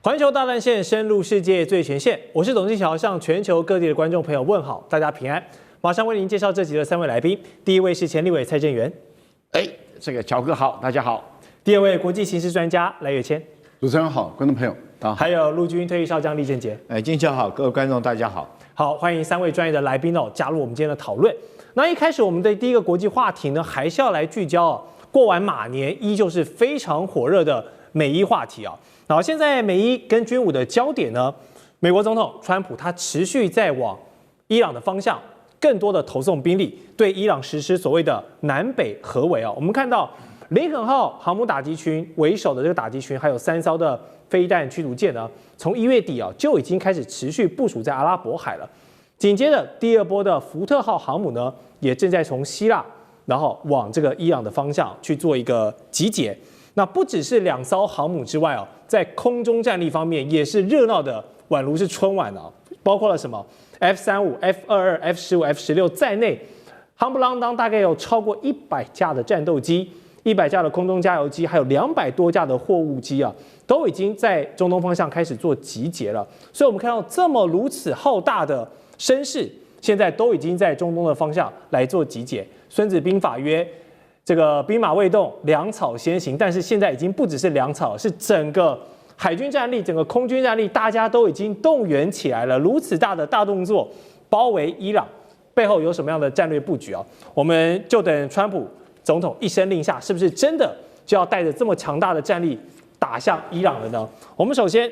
環球大戰線深入世界最前線，我是董志喬，向全球各地的觀眾朋友問好，大家平安。馬上為您介紹這集的3位來賓，第一位是前立委蔡正元，這個喬哥好，大家好。第二位國際情勢專家賴岳謙，主持人好，觀眾朋友大家好。還有陸軍退役少將李正傑，金喬好，各位觀眾大家好。好，歡迎3位專業的來賓加入我們今天的討論。那一開始我們的第一個國際話題呢，還是要來聚焦過完馬年依舊是非常火熱的美伊話題啊。然後現在美伊跟軍武的焦點呢，美國總統川普他持續在往伊朗的方向更多的投送兵力，對伊朗實施所謂的南北合圍啊。我們看到林肯號航母打擊群為首的這個打擊群，還有3艘的飛彈驅逐艦呢，從1月底就已經開始持續部署在阿拉伯海了。緊接着第2波的福特號航母呢，也正在從希臘然後往這個伊朗的方向去做一個集結。那不只是2艘航母之外在空中戰力方面也是熱鬧的宛如是春晚包括了什麼 F-35、F-22、F-15、F-16在內，夯不啷當大概有超過100架的戰鬥機、100架的空中加油機，還有200多架的貨物機都已經在中東方向開始做集結了。所以我們看到這麼如此浩大的聲勢，現在都已經在中東的方向來做集結。孫子兵法曰，這個兵馬未動，糧草先行。但是現在已經不只是糧草，是整個海軍戰力、整個空軍戰力，大家都已經動員起來了。如此大的大動作，包圍伊朗，背後有什麼樣的戰略布局我們就等川普總統一聲令下，是不是真的就要帶着這麼強大的戰力打向伊朗了呢？我們首先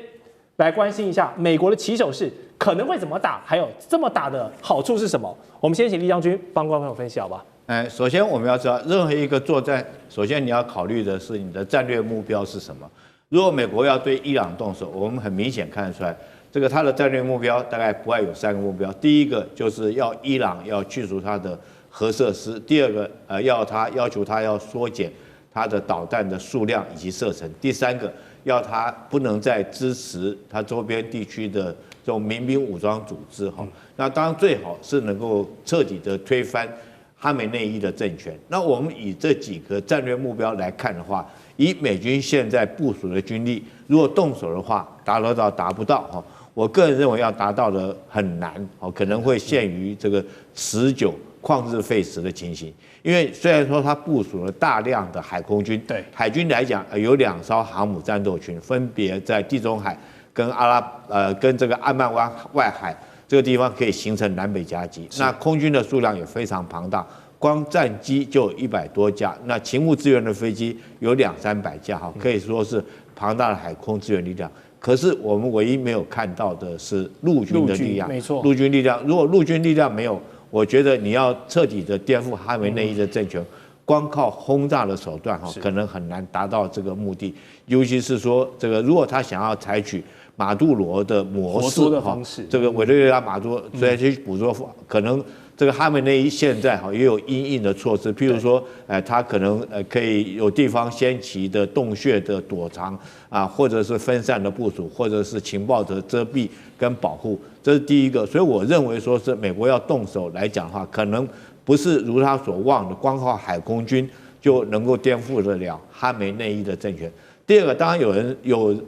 來關心一下美國的起手式可能會怎麼打，還有這麼打的好處是什麼？我們先請李將軍幫觀眾朋友分析，好吧？首先我們要知道，任何一個作戰，首先你要考慮的是你的戰略目標是什麼。如果美國要對伊朗動手，我們很明顯看得出來，這個他的戰略目標大概不外有3個目標。第一個就是要伊朗要去除他的核設施；第二個要求他要縮減他的導彈的數量以及射程；第3個要他不能再支持他周邊地區的這種民兵武裝組織那當然最好是能夠徹底的推翻哈梅內伊的政權。那我們以這幾個戰略目標來看的話，以美軍現在部署的軍力，如果動手的話，達得到達不到我個人認為要達到的很難可能會陷於這個持久曠日費時的情形。因為雖然說它部署了大量的海空軍，對海軍來講有2艘航母戰鬥群，分別在地中海跟跟這個安曼灣外海這個地方可以形成南北夾擊。那空軍的數量也非常龐大，光戰機就有100多架，那勤務支援的飛機有200-300架可以說是龐大的海空支援力量。可是我們唯一沒有看到的是陸軍的力量，沒錯，陸軍力量。如果陸軍力量沒有，我覺得你要徹底的顛覆哈梅內伊的政權，光靠轟炸的手段可能很難達到這個目的。尤其是說這個，如果他想要採取馬杜羅的模式的方式，這個委內瑞拉馬杜羅雖然去捕捉，可能這個哈梅內伊現在也有因應的措施，譬如說，他可能可以有地方先期的洞穴的躲藏或者是分散的部署，或者是情報的遮蔽跟保護，這是第一個。所以我認為說是美國要動手來講的話，可能不是如他所望的，光靠海空軍就能夠顛覆得了哈梅內伊的政權。第二個，當然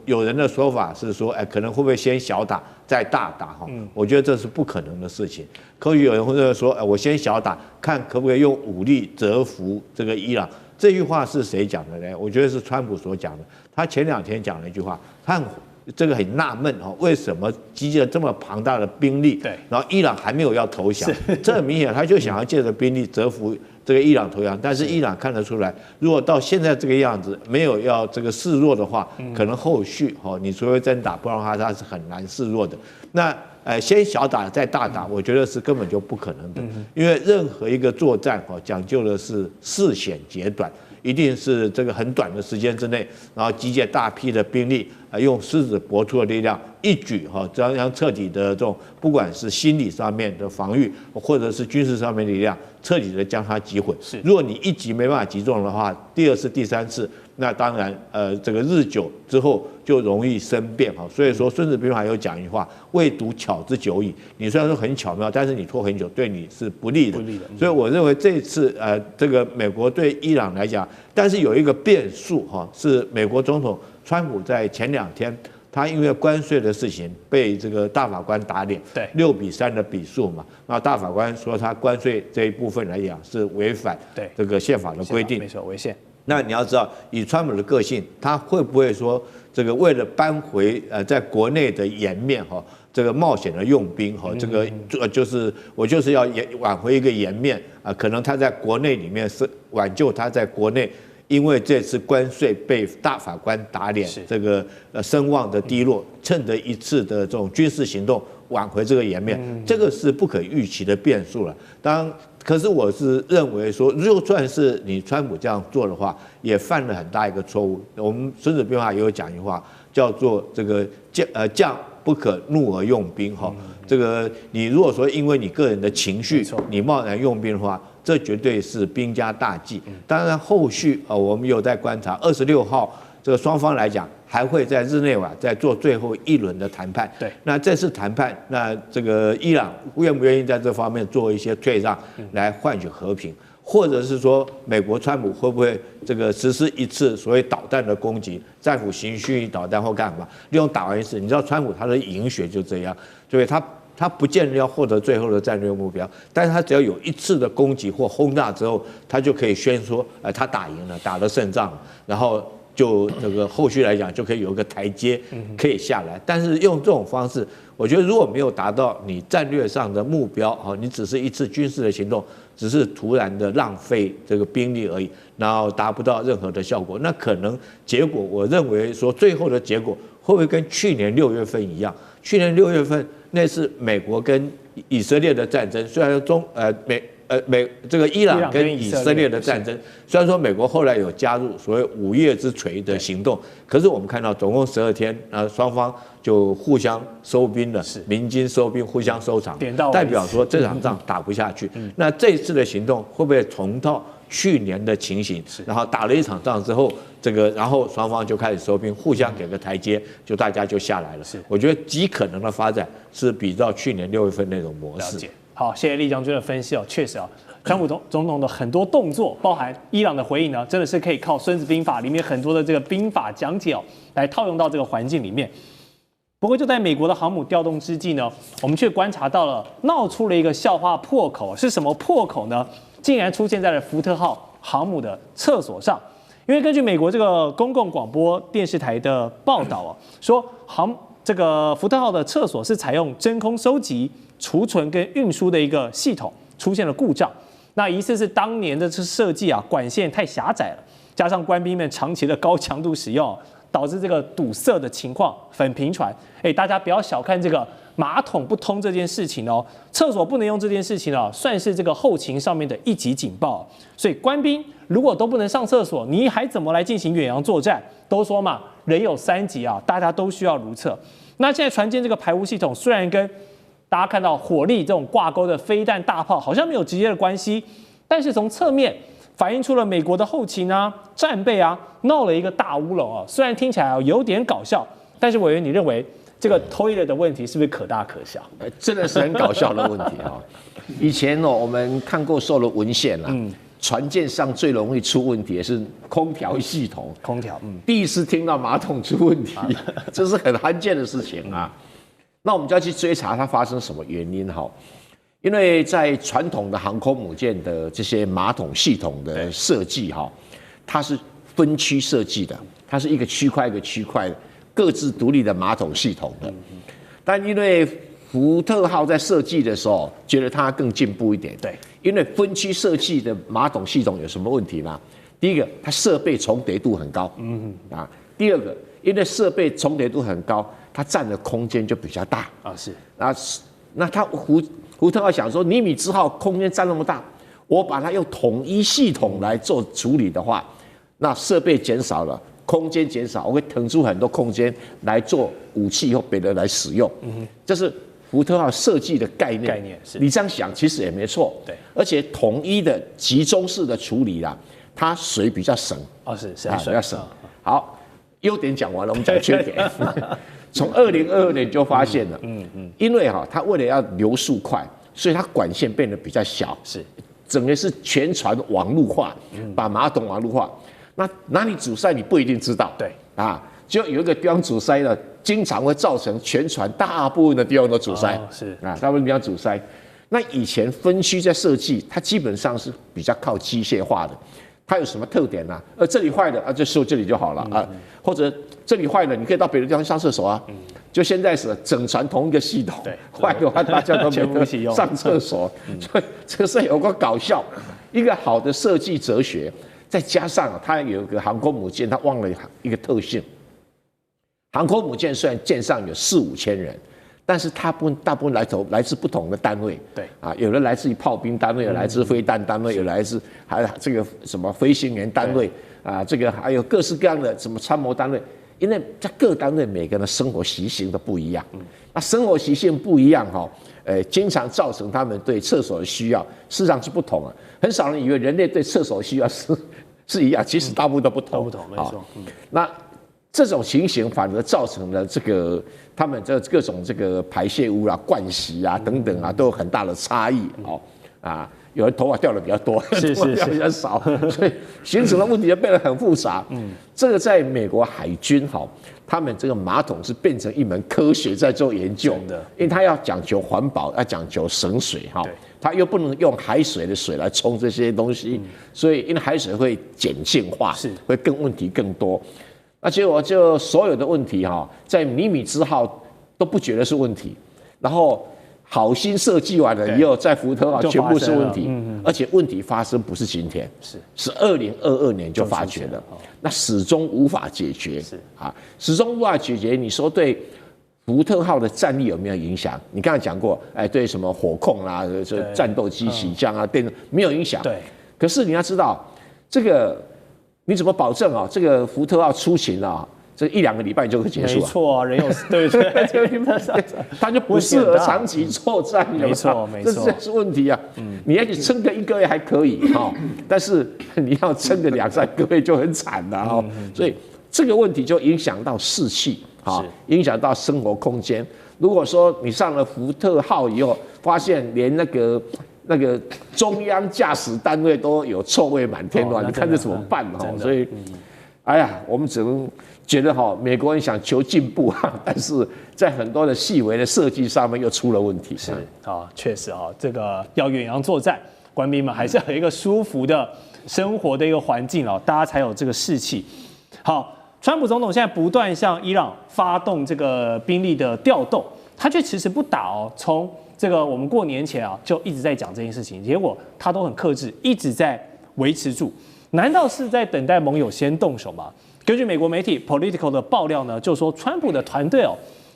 有人的說法是說，可能會不會先小打再大打我覺得這是不可能的事情。可有人會說，我先小打，看可不可以用武力折服這個伊朗。這句話是誰講的呢？我覺得是川普所講的。他前2天講了一句話，他這個很納悶為什麼集結了這麼龐大的兵力，然後伊朗還沒有要投降？這很明顯，他就想要借着兵力折服這個伊朗投降。但是伊朗看得出來，如果到現在這個樣子，沒有要這個示弱的話，可能後續你除非真打，不然的話他是很難示弱的。那先小打再大打，我覺得是根本就不可能的，因為任何一個作戰講究的是事顯截短。一定是這個很短的時間之內，然後集結大批的兵力，用獅子搏兔的力量，一舉這樣徹底的這種，不管是心理上面的防禦，或者是軍事上面的力量，徹底的將它擊毀。如果你一擊沒辦法擊中的話，第2次、第3次，那當然這個日久之後就容易生變所以說《孫子兵法》有講一句話：未獨巧之久矣。你雖然說很巧妙，但是你拖很久，對你是不利的。所以我認為這一次這個美國對伊朗來講，但是有一個變數是美國總統川普在前2天他因為關稅的事情被這個大法官打臉，對，6-3的比數嘛。那大法官說他關稅這一部分來講是違反這個憲法的規定，沒錯，違憲。那你要知道，以川普的個性，他會不會說這個為了扳回在國內的顏面哈，這個冒險的用兵哈，這個就是我就是要挽回一個顏面啊，可能他在國內裡面是挽救他在國內。因為這次關稅被大法官打臉，這個聲望的低落，趁着一次的這種軍事行動挽回這個顏面，這個是不可預期的變數了。當然，可是我是認為說，就算是你川普這樣做的話，也犯了很大一個錯誤。我們《孫子兵法》也有講一句話，叫做這個將不可怒而用兵哈。這個你如果說因為你個人的情緒，你貿然用兵的話，這絕對是兵家大忌。當然，後續我們有在觀察，26號這個雙方來講還會在日內瓦再做最後一輪的談判。對，那這次談判，那這個伊朗願不願意在這方面做一些退讓，來換取和平？或者是說，美國川普會不會這個實施一次所謂導彈的攻擊，戰斧型巡弋導彈或幹嘛？利用打完一次，你知道川普他的贏學就這樣，所以他不見得要獲得最後的戰略目標，但是他只要有一次的攻擊或轟炸之後，他就可以宣說，他打贏了，打了勝仗，然後就這個後續來講就可以有一個台階可以下來。但是用這種方式，我覺得如果沒有達到你戰略上的目標，你只是一次軍事的行動，只是突然的浪費這個兵力而已，然後達不到任何的效果，那可能結果，我認為說最後的結果會不會跟去年6月份一樣？去年6月份那是美國跟以色列的戰爭，雖然說這個伊朗跟以色列的戰爭，雖然說美國後來有加入所謂5月之錘的行動，可是我們看到總共12天，雙方就互相收兵了，鳴金收兵，互相收場，代表說這場仗打不下去。那這一次的行動會不會重蹈去年的情形？然後打了一場仗之後，然後雙方就開始收兵，互相給個台階，就大家就下來了。我覺得極可能的發展是比照去年6月份那種模式。好，謝謝酈將軍的分析哦，確實啊，川普總統的很多動作，包含伊朗的回應呢，真的是可以靠《孫子兵法》裡面很多的這個兵法講解哦，來套用到這個環境裡面。不過就在美國的航母調動之際呢，我們卻觀察到了鬧出了一個笑話破口，是什麼破口呢？竟然出現在了福特號航母的廁所上。因為根據美國這個公共廣播電視台的報道哦，說這個福特號的廁所是採用真空收集、儲存跟運輸的一個系統出現了故障，那疑似是當年的這設計啊，管線太狹窄了，加上官兵們長期的高強度使用，導致這個堵塞的情況很頻傳。大家不要小看這個馬桶不通這件事情哦，廁所不能用這件事情哦，算是這個後勤上面的一級警報。所以官兵如果都不能上廁所，你還怎麼來進行遠洋作戰？都說嘛，人有3急啊，大家都需要如廁。那現在傳進這個排污系統，雖然跟大家看到火力這種掛鈎的飛彈大炮好像沒有直接的關係，但是從側面反映出了美國的後勤啊、戰備啊鬧了一個大烏龍啊。雖然聽起來有點搞笑，但是委員，你認為這個 toilet 的問題是不是可大可小？真的是很搞笑的問題啊！以前我們看過所有的文獻啦，船艦上最容易出問題的是空調系統。空調，第一次聽到馬桶出問題，這是很罕見的事情啊。那我們就要去追查它發生什麼原因哈。因為在傳統的航空母艦的這些馬桶系統的設計哈，它是分區設計的，它是一個區塊一個區塊的各自獨立的馬桶系統的。但因為福特號在設計的時候，覺得它更進步一點。對，因為分區設計的馬桶系統有什麼問題呢？第一個，它設備重疊度很高。第二個，因為設備重疊度很高，它佔的空間就比較大。那它福特號想說，尼米茲號空間佔那麼大，我把它用統一系統來做處理的話，那設備減少了，空間減少，我會騰出很多空間來做武器或別的來使用。這是福特號設計的概念。你這樣想其實也沒錯。對，而且統一的集中式的處理啦，它水比較省。比較省。好，優點講完了，我們講缺點。從2022年就發現了，因為它為了要流速快，所以它管線變得比較小，整個是全船網路化，把馬桶網路化。那哪裡阻塞你不一定知道，就有一個地方阻塞呢，經常會造成全船大部分的地方都阻塞。是啊，大部分地方阻塞。那以前分區在設計，它基本上是比較靠機械化的。它有什麼特點呢？這裡壞了啊，就修這裡就好了啊。或者這裡壞了，你可以到別的地方上廁所啊。就現在是整船同一個系統，壞的話大家都沒得上廁所，所以這個是有個搞笑。一個好的設計哲學，再加上它有一個航空母艦，它忘了一個特性。航空母艦雖然艦上有4-5千人，但是大部分來自不同的單位，对啊，有的來自於炮兵單位，有來自飛彈單位，有來自還這個什麼飛行員單位啊，這個還有各式各樣的什麼參謀單位，因為在各單位每個人的生活習性都不一樣，那生活習性不一樣哈，經常造成他們對廁所的需要事實上是不同啊，很少人以為人類對廁所的需要是一樣，其實大部分都不同，沒錯，那。這種情形反而造成了這個他們這各種這個排泄物啊、盥洗啊等等啊都有很大的差異哦啊，有人頭髮掉的比較多，頭髮掉的比較少，所以形成的問題就變得很複雜。這個在美國海軍哈，他們這個馬桶是變成一門科學在做研究的，因為他要講求環保，要講求省水哈，他又不能用海水的水來沖這些東西，所以因為海水會鹼性化，會更問題更多。那結果就所有的問題哈，在尼米茲號都不覺得是問題，然後好心設計完了以後，在福特號全部是問題，而且問題發生不是今天，是2022年就發覺了，那始終無法解決，始終無法解決。你說對福特號的戰力有沒有影響？你剛才講過，對什麼火控啊、戰鬥機起降啊，沒有影響。對，可是你要知道這個。你怎麼保證啊？這個福特號出勤啊，這1-2個禮拜就會結束？沒錯啊，人有對，它就不適合長期作戰，沒錯，這是問題啊。你要去撐個1個月還可以哈，但是你要撐個2-3個月就很慘了哈。所以這個問題就影響到士氣啊，影響到生活空間。如果說你上了福特號以後，發現連那個中央駕駛單位都有臭味滿天的話，你看這怎麼辦哈？所以，哎呀，我們只能覺得哈，美國人想求進步哈，但是在很多的細微的設計上面又出了問題。是啊，確實啊，這個要遠洋作戰，官兵們還是要有一個舒服的生活的一個環境哦，大家才有這個士氣。好，川普總統現在不斷向伊朗發動這個兵力的調動，他卻遲遲不打哦，從這個我們過年前啊就一直在講這件事情，結果他都很克制，一直在維持住。難道是在等待盟友先動手嗎？根據美國媒體 Politico 的爆料呢，就說川普的團隊哦，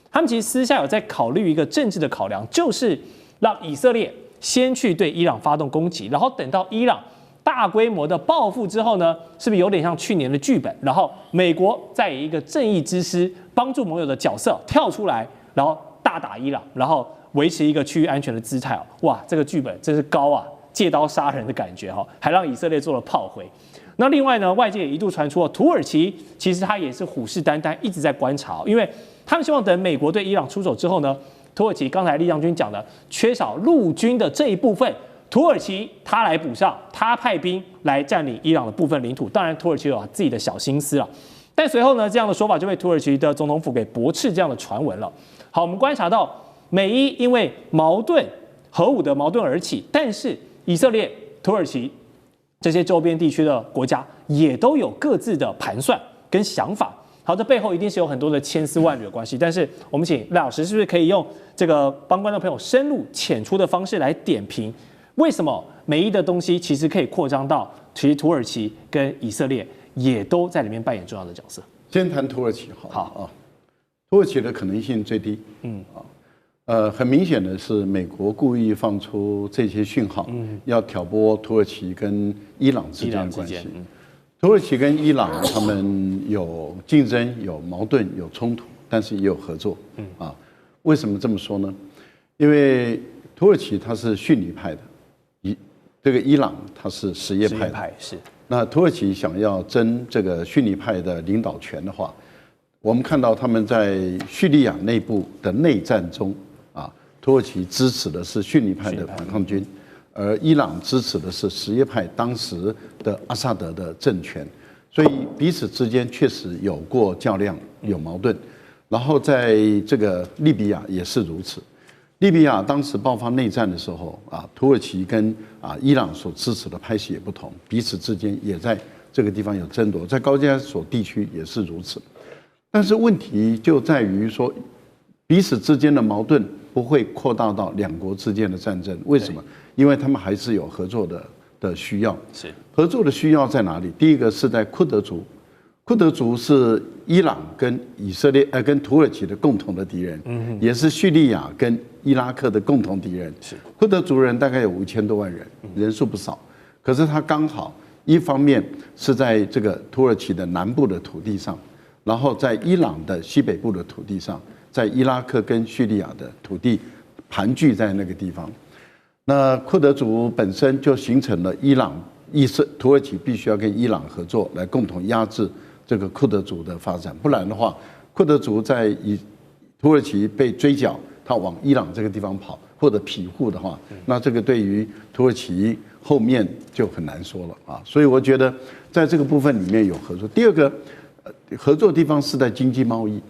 他們其實私下有在考慮一個政治的考量，就是讓以色列先去對伊朗發動攻擊，然後等到伊朗大規模的報復之後呢，是不是有點像去年的劇本？然後美國再以一個正義之師幫助盟友的角色跳出來，然後大打伊朗，然後維持一個區域安全的姿態哦，哇，這個劇本真是高啊，借刀殺人的感覺哈，還讓以色列做了炮灰。那另外呢，外界也一度傳出土耳其其實他也是虎視眈眈，一直在觀察，因為他們希望等美國對伊朗出手之後呢，土耳其剛才李將軍講的缺少陸軍的這一部分，土耳其他來補上，他派兵來佔領伊朗的部分領土。當然，土耳其有自己的小心思了，但隨後呢，這樣的說法就被土耳其的總統府給駁斥這樣的傳聞了。好，我們觀察到。美伊因為矛盾核武的矛盾而起，但是以色列、土耳其這些周邊地區的國家也都有各自的盤算跟想法。好，這背後一定是有很多的千絲萬縷的關係。但是我們請賴老師是不是可以用這個幫觀眾朋友深入淺出的方式來點評，為什麼美伊的東西其實可以擴張到其實土耳其跟以色列也都在裡面扮演重要的角色？先談土耳其好啊，土耳其的可能性最低，很明顯的是，美國故意放出這些訊號，要挑撥土耳其跟伊朗之間的關係。土耳其跟伊朗他們有競爭、有矛盾、有衝突，但是也有合作。為什麼這麼說呢？因為土耳其它是遜尼派的，這個伊朗它是什葉派的。是。那土耳其想要爭這個遜尼派的領導權的話，我們看到他們在敘利亞內部的內戰中。土耳其支持的是遜尼派的反抗軍，而伊朗支持的是什葉派當時的阿薩德的政權，所以彼此之間確實有過較量，有矛盾。然後在這個利比亞也是如此。利比亞當時爆發內戰的時候啊，土耳其跟伊朗所支持的派系也不同，彼此之間也在這個地方有爭奪，在高加索地區也是如此。但是問題就在於說，彼此之間的矛盾不會擴大到兩國之間的戰爭。為什麼？因為他們還是有合作的需要。是合作的需要在哪裡？第一個是在庫德族。庫德族是伊朗跟以色列跟土耳其的共同的敵人，也是敘利亞跟伊拉克的共同敌人。庫德族人大概有5000多萬人，人數不少。可是他剛好一方面是在這個土耳其的南部的土地上，然後在伊朗的西北部的土地上，在伊拉克跟敘利亞的土地盤踞在那個地方。那庫德族本身就形成了土耳其必須要跟伊朗合作，來共同壓制這個庫德族的發展，不然的話，庫德族在土耳其被追剿，他往伊朗這個地方跑或者庇護的話，那這個對於土耳其後面就很難說了啊。所以我覺得在這個部分裡面有合作。第二個合作的地方是在經濟貿易，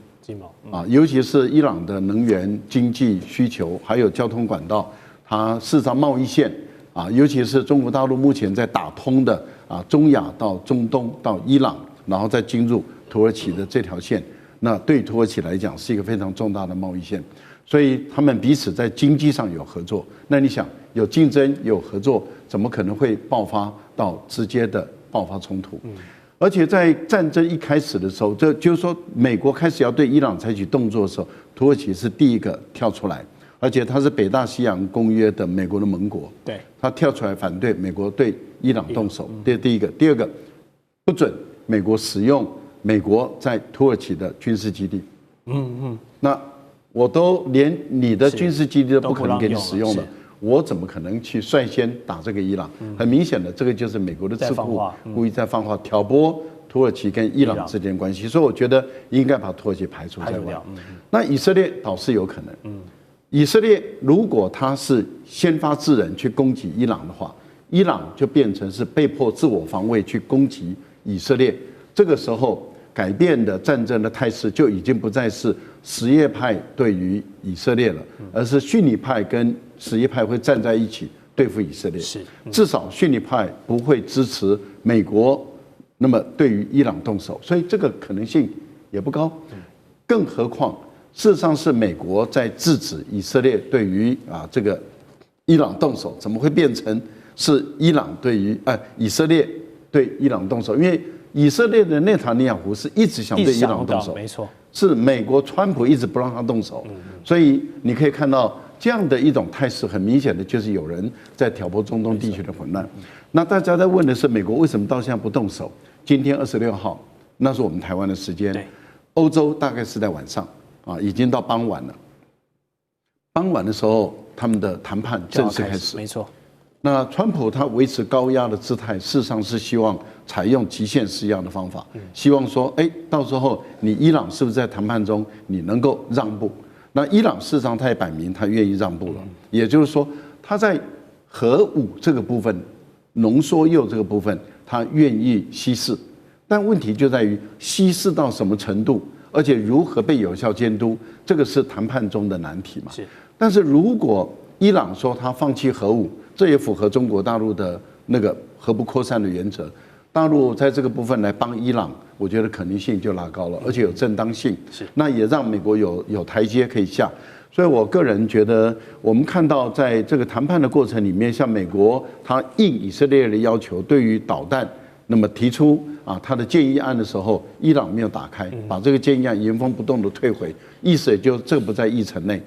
尤其是伊朗的能源經濟需求，還有交通管道，它事實上貿易線啊，尤其是中國大陸目前在打通的中亞到中東到伊朗，然後再進入土耳其的這條線，那對土耳其來講是一個非常重大的貿易線，所以他們彼此在經濟上有合作。那你想有競爭有合作，怎麼可能會爆發到直接的爆發衝突？而且在戰爭一開始的時候，這就是說美國開始要對伊朗採取動作的時候，土耳其是第一個跳出來，而且它是北大西洋公約的美國的盟國，對，他跳出來反對美國對伊朗動手，這是第一個。第二個，不准美國使用美國在土耳其的軍事基地，那我都連你的軍事基地都不可能給你使用了，我怎麼可能去率先打這個伊朗？很明顯的，這個就是美國的智庫故意在放話，挑撥土耳其跟伊朗之間關係。所以我覺得應該把土耳其排除在外。那以色列倒是有可能，以色列如果他是先發制人去攻擊伊朗的話，伊朗就變成是被迫自我防衛去攻擊以色列。這個時候改變的戰爭的態勢就已經不再是什葉派對於以色列了，而是遜尼派跟什葉派會站在一起對付以色列。至少遜尼派不會支持美國，那麼對於伊朗動手，所以這個可能性也不高。更何況，事實上是美國在制止以色列對於這個伊朗動手，怎麼會變成是伊朗對於以色列對伊朗動手？因為以色列的內塔尼亞胡是一直想對伊朗動手，沒錯，是美國川普一直不讓他動手，所以你可以看到這樣的一種態勢，很明顯的就是有人在挑撥中東地區的混亂。那大家在問的是，美國為什麼到現在不動手？今天26號，那是我們台灣的時間，歐洲大概是在晚上已經到傍晚了。傍晚的時候，他們的談判正式開始，沒錯。那川普他維持高壓的姿態，事實上是希望採用極限施壓的方法，希望說，到時候你伊朗是不是在談判中你能夠讓步？那伊朗事實上他也擺明他願意讓步了，也就是說他在核武這個部分、濃縮鈾這個部分，他願意稀釋，但問題就在於稀釋到什麼程度，而且如何被有效監督，這個是談判中的難題嘛。但是如果伊朗說他放棄核武，這也符合中國大陸的那個核不擴散的原則。大陸在這個部分來幫伊朗，我覺得可能性就拉高了，而且有正當性。那也讓美國有台階可以下。所以我個人覺得，我們看到在這個談判的過程裡面，像美國他應以色列的要求，對於導彈那麼提出他的建議案的時候，伊朗沒有打開，把這個建議案原封不動的退回，意思也就這個不在議程內。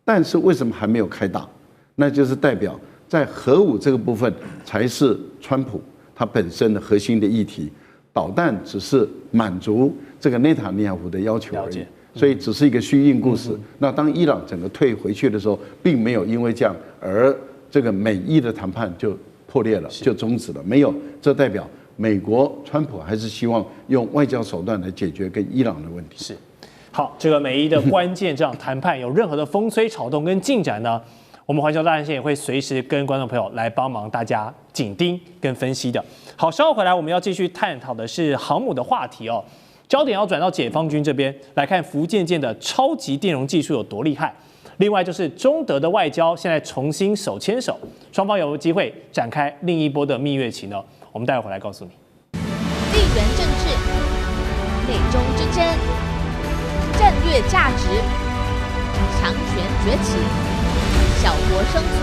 但是為什麼還沒有開打？那就是代表在核武這個部分才是川普他本身的核心的議題，導彈只是滿足這個內塔尼亞胡的要求而已，所以只是一個虛應故事。那當伊朗整個退回去的時候，並沒有因為這樣而這個美伊的談判就破裂了，就終止了，沒有。這代表美國川普還是希望用外交手段來解決跟伊朗的問題。是，好，這個美伊的關鍵這樣談判有任何的風吹草動跟進展呢？我們環球大戰線也會隨時跟觀眾朋友來幫忙大家緊盯跟分析的。好，稍後回來我們要繼續探討的是航母的話題哦，焦點要轉到解放軍這邊來看福建艦的超級電容技術有多厲害。另外就是中德的外交現在重新手牽手，雙方有沒有機會展開另一波的蜜月期呢？我們待會回來告訴你。地緣政治、美中之爭、戰略價值、強權崛起、小國生存，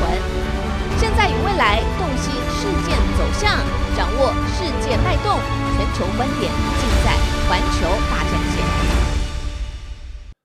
現在與未來洞悉事件走向，掌握世界脈動，全球觀點盡在環球大戰線。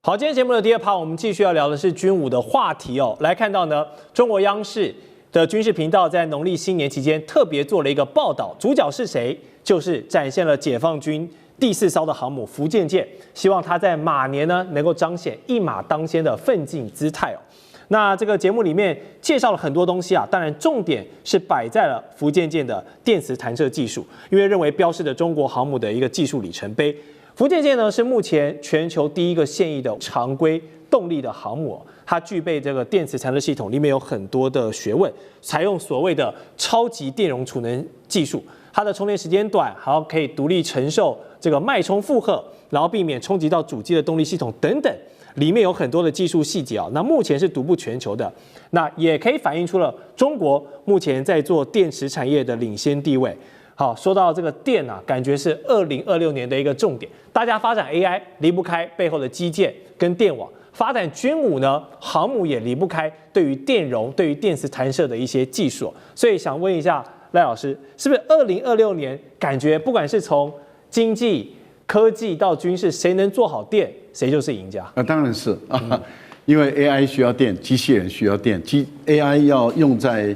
好，今天節目的第二趴，我們繼續要聊的是軍武的話題哦。來看到呢，中國央視的軍事頻道在農曆新年期間特別做了一個報道，主角是誰？就是展現了解放軍第4艘的航母福建艦，希望它在馬年呢能夠彰顯一馬當先的奮進姿態哦。那這個節目裡面介紹了很多東西啊，當然重點是擺在了福建艦的電磁彈射技術，因為認為標示着中國航母的一個技術里程碑。福建艦呢是目前全球第一個現役的常規動力的航母，它具備這個電磁彈射系統，裡面有很多的學問，採用所謂的超級電容儲能技術，它的充電時間短，還可以獨立承受這個脈衝負荷，然後避免衝擊到主機的動力系統等等，裡面有很多的技術細節啊。那目前是獨步全球的，那也可以反映出了中國目前在做電池產業的領先地位。好，說到這個電啊，感覺是2026年的一個重點。大家發展 AI 離不開背後的基建跟電網，發展軍武呢，航母也離不開對於電容、對於電磁彈射的一些技術。所以想問一下賴老師，是不是2026年感覺不管是從經濟、科技到軍事，誰能做好電，誰就是贏家？當然是啊，因為 AI 需要電，機器人需要電，AI 要用在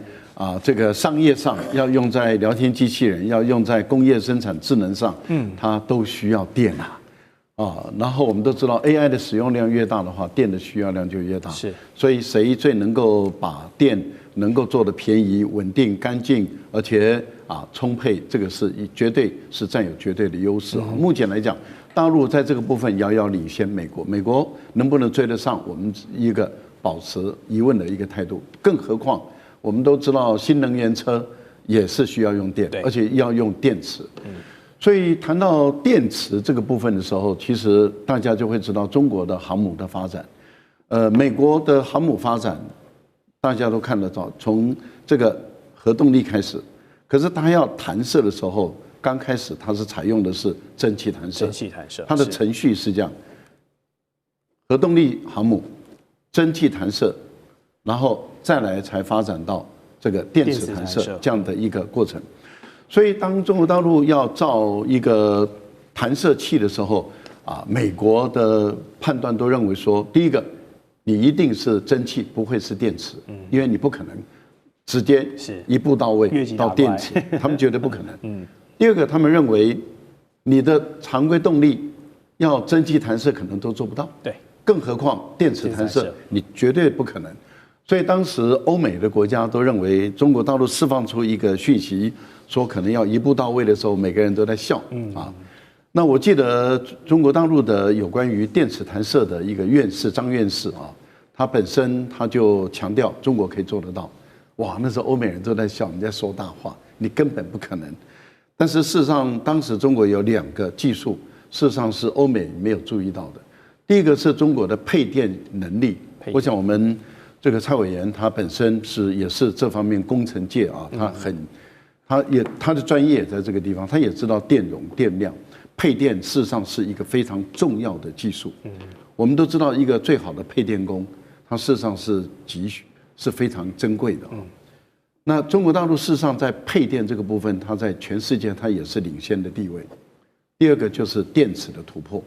這個商業上，要用在聊天機器人，要用在工業生產智能上，它都需要電然後我們都知道 AI 的使用量越大的話，電的需要量就越大。是，所以誰最能夠把電能夠做得便宜、穩定、乾淨，而且充沛，這個是絕對是佔有絕對的優勢。目前來講，大陸在這個部分遙遙領先美國，美國能不能追得上，我們一個保持疑問的一個態度。更何況我們都知道，新能源車也是需要用電，而且要用電池。所以談到電池這個部分的時候，其實大家就會知道中國的航母的發展。美國的航母發展，大家都看得到，從這個核動力開始。可是它要彈射的時候，剛開始它是採用的是蒸汽彈射。蒸汽彈射，它的程序是這樣：核動力航母、蒸汽彈射，然後再來才發展到這個電磁彈射這樣的一個過程。所以當中國大陸要造一個彈射器的時候，美國的判斷都認為說，第一個，你一定是蒸汽，不會是電池，因為你不可能直接一步到位到電池，他們絕對不可能。第二個，他們認為你的常規動力要蒸汽彈射可能都做不到，對，更何況電磁彈射，你絕對不可能。所以當時歐美的國家都認為中國大陸釋放出一個訊息，說可能要一步到位的時候，每個人都在笑那我記得中國大陸的有關於電磁彈射的一個院士張院士他本身他就強調中國可以做得到。哇，那時候歐美人都在笑，你在說大話，你根本不可能。但是事實上，當時中國有2個技術，事實上是歐美沒有注意到的。第一個是中國的配電能力，我想我們這個蔡委員他本身也是這方面工程界他的專業也在這個地方，他也知道電容、電量、配電事實上是一個非常重要的技術。我們都知道一個最好的配電工，他事實上是非常珍貴的那中國大陸事實上在配電這個部分，它在全世界它也是領先的地位。第二個就是電池的突破，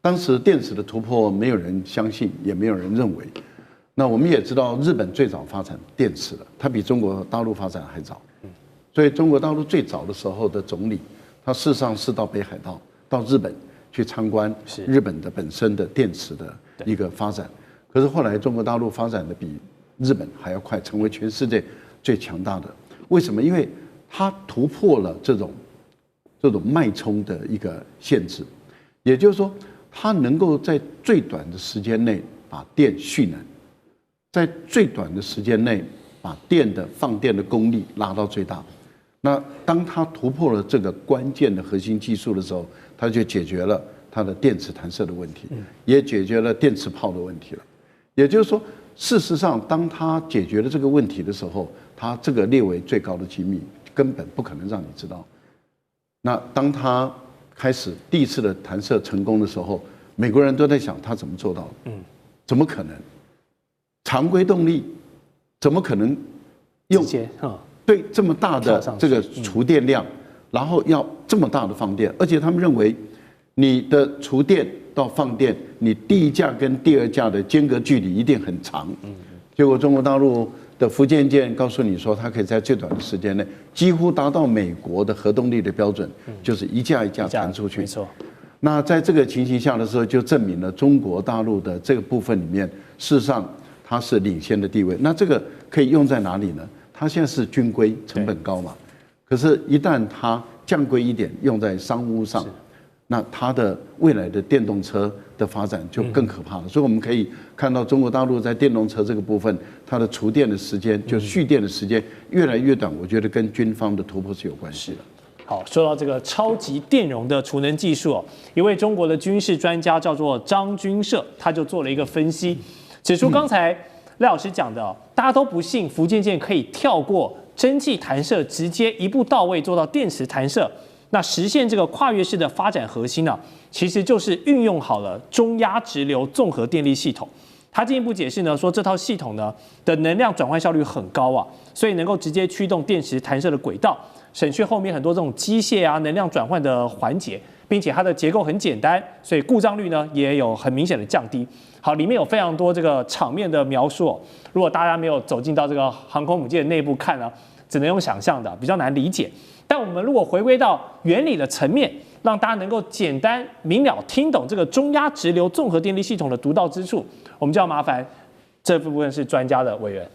當時電池的突破沒有人相信，也沒有人認為。那我們也知道，日本最早發展電池的，它比中國大陸發展還早。所以中國大陸最早的時候的總理，他事實上是到北海道、到日本去參觀日本的本身的電池的一個發展。可是後來中國大陸發展的比日本還要快，成為全世界最強大的。為什麼？因為它突破了這種脈衝的一個限制，也就是說，它能夠在最短的時間內把電蓄能。在最短的時間內把放電的功率拉到最大。那當它突破了這個關鍵的核心技術的時候，它就解決了它的電磁彈射的問題，也解決了電磁炮的問題了。也就是說，事實上，當它解決了這個問題的時候，它這個列為最高的機密，根本不可能讓你知道。那當它開始第一次的彈射成功的時候，美國人都在想他怎麼做到的？怎麼可能？常規動力怎麼可能用？對這麼大的這個儲電量，然後要這麼大的放電，而且他們認為你的儲電到放電，你第一架跟第二架的間隔距離一定很長。結果中國大陸的福建艦告訴你說，它可以在最短的時間內幾乎達到美國的核動力的標準，就是一架一架傳出去。沒錯。那在這個情形下的時候，就證明了中國大陸的這個部分裡面，事實上它是領先的地位。那這個可以用在哪裡呢？它現在是軍規，成本高嘛。可是，一旦它降規一點，用在商務上，那它的未來的電動車的發展就更可怕了。所以我們可以看到，中國大陸在電動車這個部分，它的儲電的時間，就蓄電的時間越來越短。我覺得跟軍方的突破是有關係的。好，說到這個超級電容的儲能技術哦，一位中國的軍事專家叫做張軍社，他就做了一個分析，指出剛才賴老師講的，大家都不信福建艦可以跳過蒸汽彈射，直接一步到位做到電磁彈射。那實現這個跨越式的發展核心呢，其實就是運用好了中壓直流綜合電力系統。他進一步解釋呢，說這套系統呢的能量轉換效率很高啊，所以能夠直接驅動電磁彈射的軌道，省去後面很多這種機械啊能量轉換的環節，並且它的結構很簡單，所以故障率呢也有很明顯的降低。好，裡面有非常多這個場面的描述哦，如果大家沒有走進到這個航空母艦的內部看呢，只能用想象的，比較難理解。但我們如果回歸到原理的層面，讓大家能夠簡單明了聽懂這個中壓直流綜合電力系統的獨到之處，我們就要麻煩這部分是專家的委員。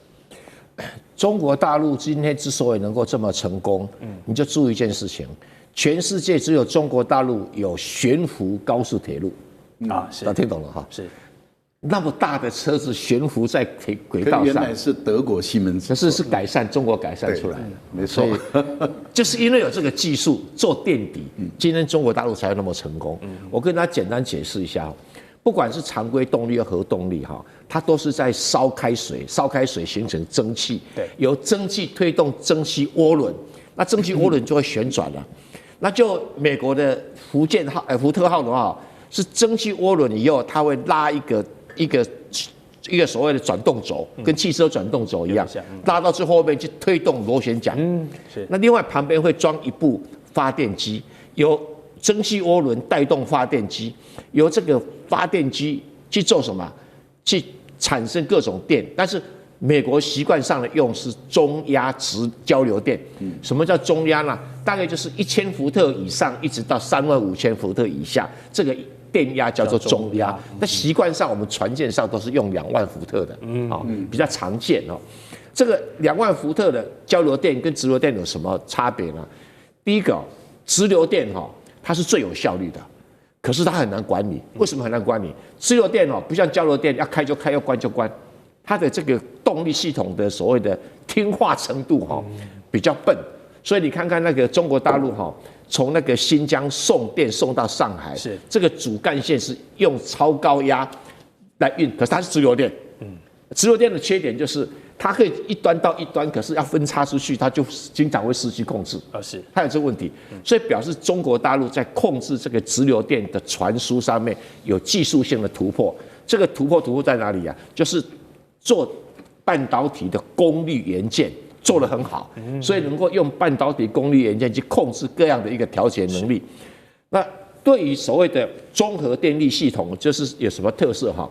中國大陸今天之所以能夠這麼成功，你就注意一件事情，全世界只有中國大陸有懸浮高速鐵路啊，是，听懂了哈？是。那麼大的車子懸浮在軌道上，原來是德國西門子，可是改善中國改善出來的，沒錯。就是因為有這個技術做墊底，今天中國大陸才會那麼成功。我跟大家簡單解釋一下，不管是常規動力和核動力哈，它都是在燒開水形成蒸汽，由蒸汽推動蒸汽渦輪，那蒸汽渦輪就會旋轉了。那就美國的福特號的話，是蒸汽渦輪以後，它會拉一個所謂的轉動軸，跟汽車轉動軸一樣，拉到最後面去推動螺旋槳。那另外旁邊會裝一部發電機，由蒸汽渦輪帶動發電機，由這個發電機去做什麼？去產生各種電。但是美國習慣上的用是中壓直交流電。什麼叫中壓呢？大概就是1000伏特以上，一直到35000伏特以下，這個電壓叫做中壓。那習慣上我們船艦上都是用2萬伏特的，比較常見哦。這個2萬伏特的交流電跟直流電有什麼差別呢？第一個，直流電它是最有效率的，可是它很難管理。為什麼很難管理？直流電不像交流電，要開就開，要關就關。它的這個動力系統的所謂的聽話程度比較笨，所以你看看那個中國大陸從那個新疆送電送到上海，是這個主幹線是用超高壓來運，可是它是直流電。直流電的缺點就是它可以一端到一端，可是要分叉出去，它就經常會失去控制。是，它有這個問題，所以表示中國大陸在控制這個直流電的傳輸上面有技術性的突破。這個突破在哪裡啊？就是做半導體的功率元件做得很好，所以能夠用半導體功率元件去控制各樣的一個調節能力。那對於所謂的綜合電力系統，就是有什麼特色哈？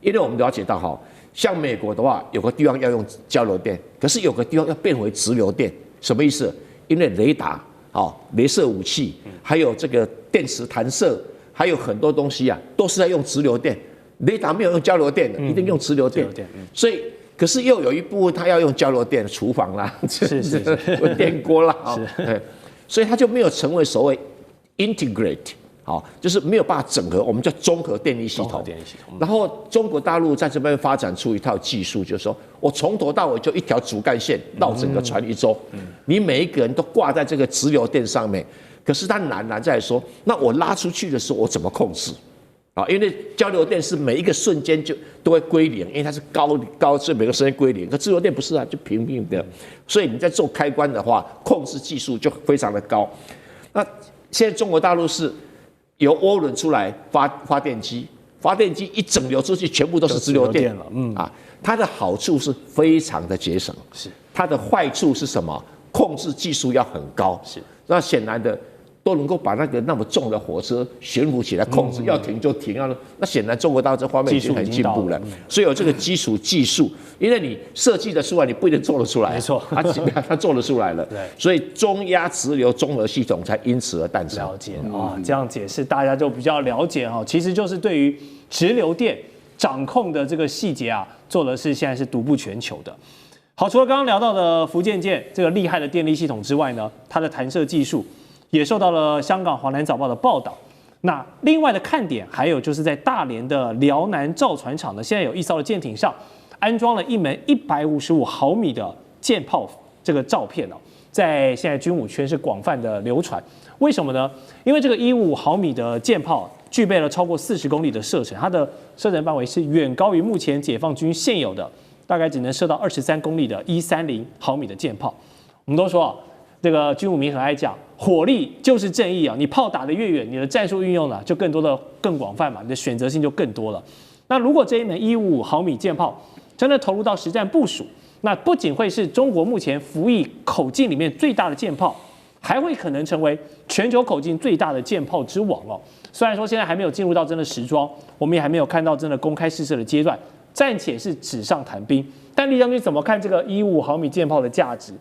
因為我們了解到像美國的話，有個地方要用交流電，可是有個地方要變回直流電，什麼意思？因為雷達、雷射武器，還有這個電磁彈射，還有很多東西啊，都是在用直流電。雷達沒有用交流電的，一定用直流電。所以，可是又有一部分它要用交流電，廚房啦，電鍋啦，所以它就沒有成為所謂 integrate 好，就是沒有辦法整合，我們叫綜合電力系統。然後中國大陸在這邊發展出一套技術，就是說我從頭到尾就一條主幹線繞整個船一周，你每一個人都掛在這個直流電上面。可是它難在說，那我拉出去的時候我怎麼控制？啊，因為交流電是每一個瞬間就都會歸零，因為它是高，所以每個瞬間歸零。可直流電不是啊，就平平的，所以你在做開關的話，控制技術就非常的高。那現在中國大陸是由渦輪出來發電機，發電機一整流出去，全部都是直流電了。它的好處是非常的節省，是它的壞處是什麼？控制技術要很高，是那顯然的。都能夠把那個那麼重的火車懸浮起來控制，要停就停，那顯然中國大陸這方面已經很進步了，所以有這個基礎技術，因為你設計得出來，你不一定做得出來，沒錯，他做得出來了，所以中壓直流綜合系統才因此而誕生。了解啊，這樣解釋大家就比較了解哈，其實就是對於直流電掌控的這個細節啊，做的是现在是獨步全球的。好，除了剛剛聊到的福建艦這個厲害的電力系統之外呢，它的彈射技術也受到了香港《華南早報》的報道。那另外的看點還有就是在大連的遼南造船廠呢，現在有一艘的艦艇上安裝了一門155毫米的艦炮，這個照片哦，在現在軍武圈是廣泛的流傳。為什麼呢？因為這個155毫米的艦炮具備了超過40公里的射程，它的射程範圍是遠高於目前解放軍現有的大概只能射到23公里的130毫米的艦炮。我們都說這個軍武迷很愛講，火力就是正義啊！你炮打得越遠，你的戰術運用呢就更多的更廣泛嘛，你的選擇性就更多了。那如果這一門155毫米艦炮真的投入到實戰部署，那不僅會是中國目前服役口徑裡面最大的艦炮，還會可能成為全球口徑最大的艦炮之王哦。雖然說現在還沒有進入到真的實裝，我們也還沒有看到真的公開試射的階段，暫且是紙上談兵。但李將軍怎麼看這個155毫米艦炮的價值？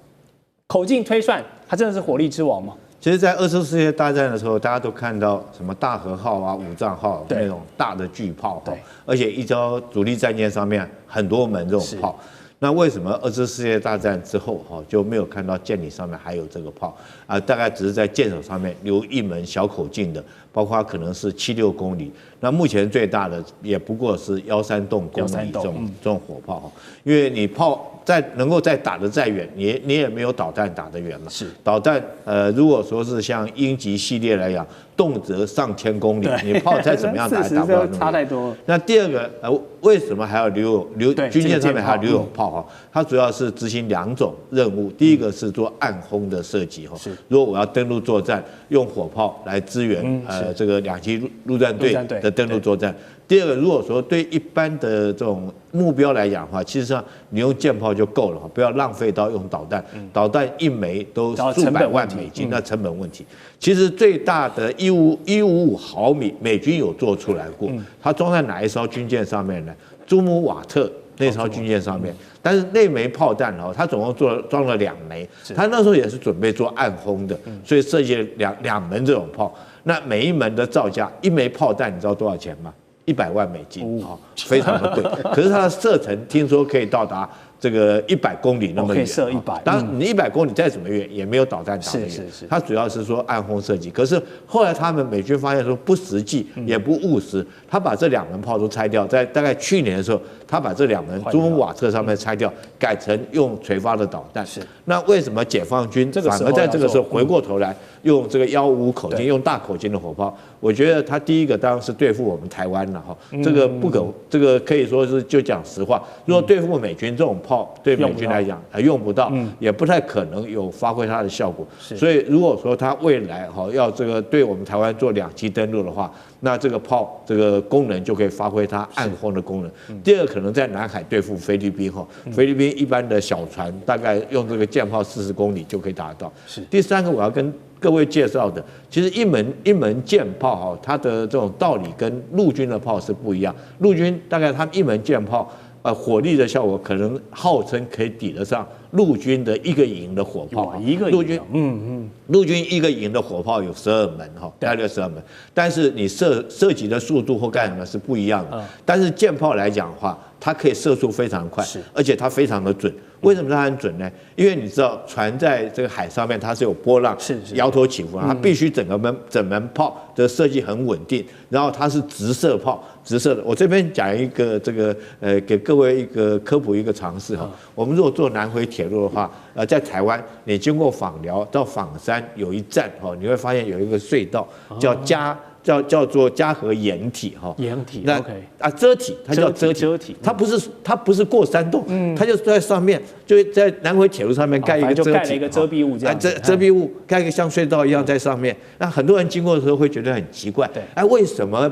口徑推算，它真的是火力之王嗎？其實，在2次世界大戰的時候，大家都看到什麼大和號啊、武藏號那種大的巨炮，對，而且一艘主力戰艦上面很多門這種炮。那為什麼2次世界大戰之後就沒有看到艦艇上面還有這個炮啊？大概只是在艦首上面留一門小口徑的，包括可能是76公里。那目前最大的也不過是13洞公里這種火炮，因為你炮能夠再打得再遠，你也沒有導彈打得遠嘛。是導彈如果說是像鷹擊系列來講，動輒上千公里，你炮再怎麼樣打也打不了那麼遠。差太多了。那第二個為什麼還要軍艦上面還要留有炮？它主要是執行2種任務，第一個是做暗轟的射擊哈，如果我要登陸作戰，用火炮來支援這個2棲陸戰隊的登陸作戰。第二個，如果說對一般的這種目標來講的話，其實上你用艦炮就夠了，不要浪費到用導彈。導彈一枚都數百萬美金，那成本問題。其實最大的155毫米，美軍有做出來過，它裝在哪一艘軍艦上面呢？朱姆瓦特那艘軍艦上面，但是那枚炮彈它總共裝了2枚，它那時候也是準備做暗轟的，所以設計了兩門這種炮。那每一門的造價，一枚炮彈你知道多少錢嗎？100萬美金，非常的貴。可是它的射程聽說可以到達這個100公里那麼遠，可以射100。當然你100公里再怎麼遠，也沒有導彈打得遠。它主要是說暗轟射擊。可是後來他們美軍發現說不實際，也不務實，他把這2門炮都拆掉。在大概去年的時候，他把這2門朱姆瓦特上面拆掉，改成用垂發的導彈。那為什麼解放軍反而在這個時候回過頭來用這個155口徑，用大口徑的火炮？我覺得他第一個當然是對付我們台灣了哈，這個可以說是就講實話。如果對付美軍這種炮，對美軍來講還用不到，也不太可能有發揮它的效果。所以如果說他未來要這個對我們台灣做2棲登陸的話，那這個炮這個功能就可以發揮它暗轟的功能。第二，可能在南海對付菲律賓菲律賓一般的小船大概用這個艦炮40公里就可以打得到。第三個，我要跟各位介紹的，其實一門艦炮它的這種道理跟陸軍的炮是不一樣。陸軍大概他們一門艦炮火力的效果可能號稱可以抵得上陸軍的一個營的火炮，一個陸軍，陸軍一個營的火炮有12門哈，大概12門，但是你射擊的速度或幹什麼是不一樣的。但是艦炮來講的話，它可以射速非常快，而且它非常的準。為什麼它很準呢？因為你知道船在這個海上面它是有波浪，搖頭起伏，它必須整門炮的設計很穩定，然後它是直射炮，直射的。我這邊講一個這個給各位一個科普一個常識哈。我們如果坐南迴鐵路的話，在台灣你經過枋寮到枋山有一站哈，你會發現有一個隧道叫做嘉禾掩體哈，掩體那遮體，它叫遮體，它不是過山洞，它就在上面，就在南迴鐵路上面蓋一個遮体，蓋了一個遮蔽物這樣，遮蔽物蓋一個像隧道一樣在上面，那很多人經過的時候會覺得很奇怪，哎，為什麼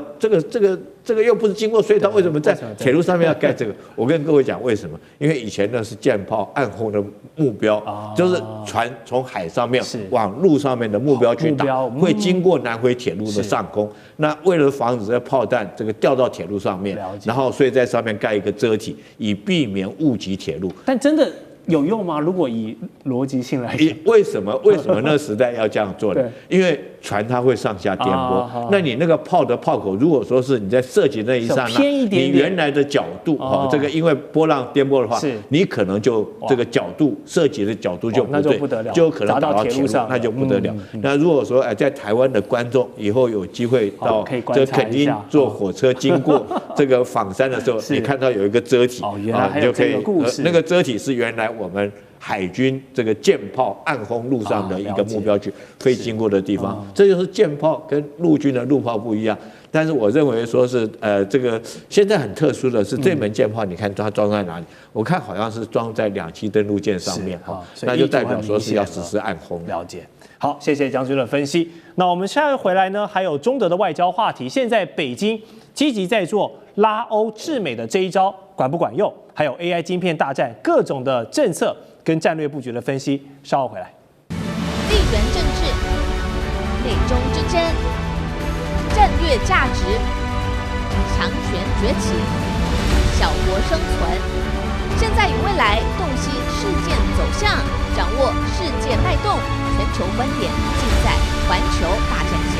這個又不是經過隧道，為什麼在鐵路上面要蓋這個？我跟各位講為什麼？因為以前那是艦炮暗轟的目標，就是船從海上面往陸上面的目標去打，會經過南迴鐵路的上空。那為了防止這炮彈這個掉到鐵路上面，然後所以在上面蓋一個遮體，以避免誤擊鐵路。但真的有用嗎？如果以邏輯性來講，為什麼那時代要這樣做呢？因為船它會上下顛簸，那你那個炮的炮口，如果說是你在射擊那一剎那，你原來的角度這個因為波浪顛簸的話，你可能就這個角度射擊的角度就不對，就可能打到鐵路上，那就不得了。那如果說在台灣的觀眾以後有機會到這墾丁坐火車經過這個枋山的時候，你看到有一個遮體，你就可以那個遮體是原來我們海軍這個艦炮暗轟陸上的一個目標區飛經過的地方，這就是艦炮跟陸軍的陸炮不一樣。但是我認為說是這個現在很特殊的是這門艦炮，你看它裝在哪裡？我看好像是裝在2棲登陸艦上面哈，那就代表說是要實施暗轟。了解。好，謝謝將軍的分析。那我們下一回來呢，還有中德的外交話題。現在北京積極在做拉歐制美的這一招管不管用？還有 AI 晶片大戰各種的政策跟戰略布局的分析，稍後回来。地緣政治、美中之爭、戰略價值、強權崛起、小國生存，現在與未來洞悉事件走向，掌握世界脈動，全球觀點盡在環球大戰線。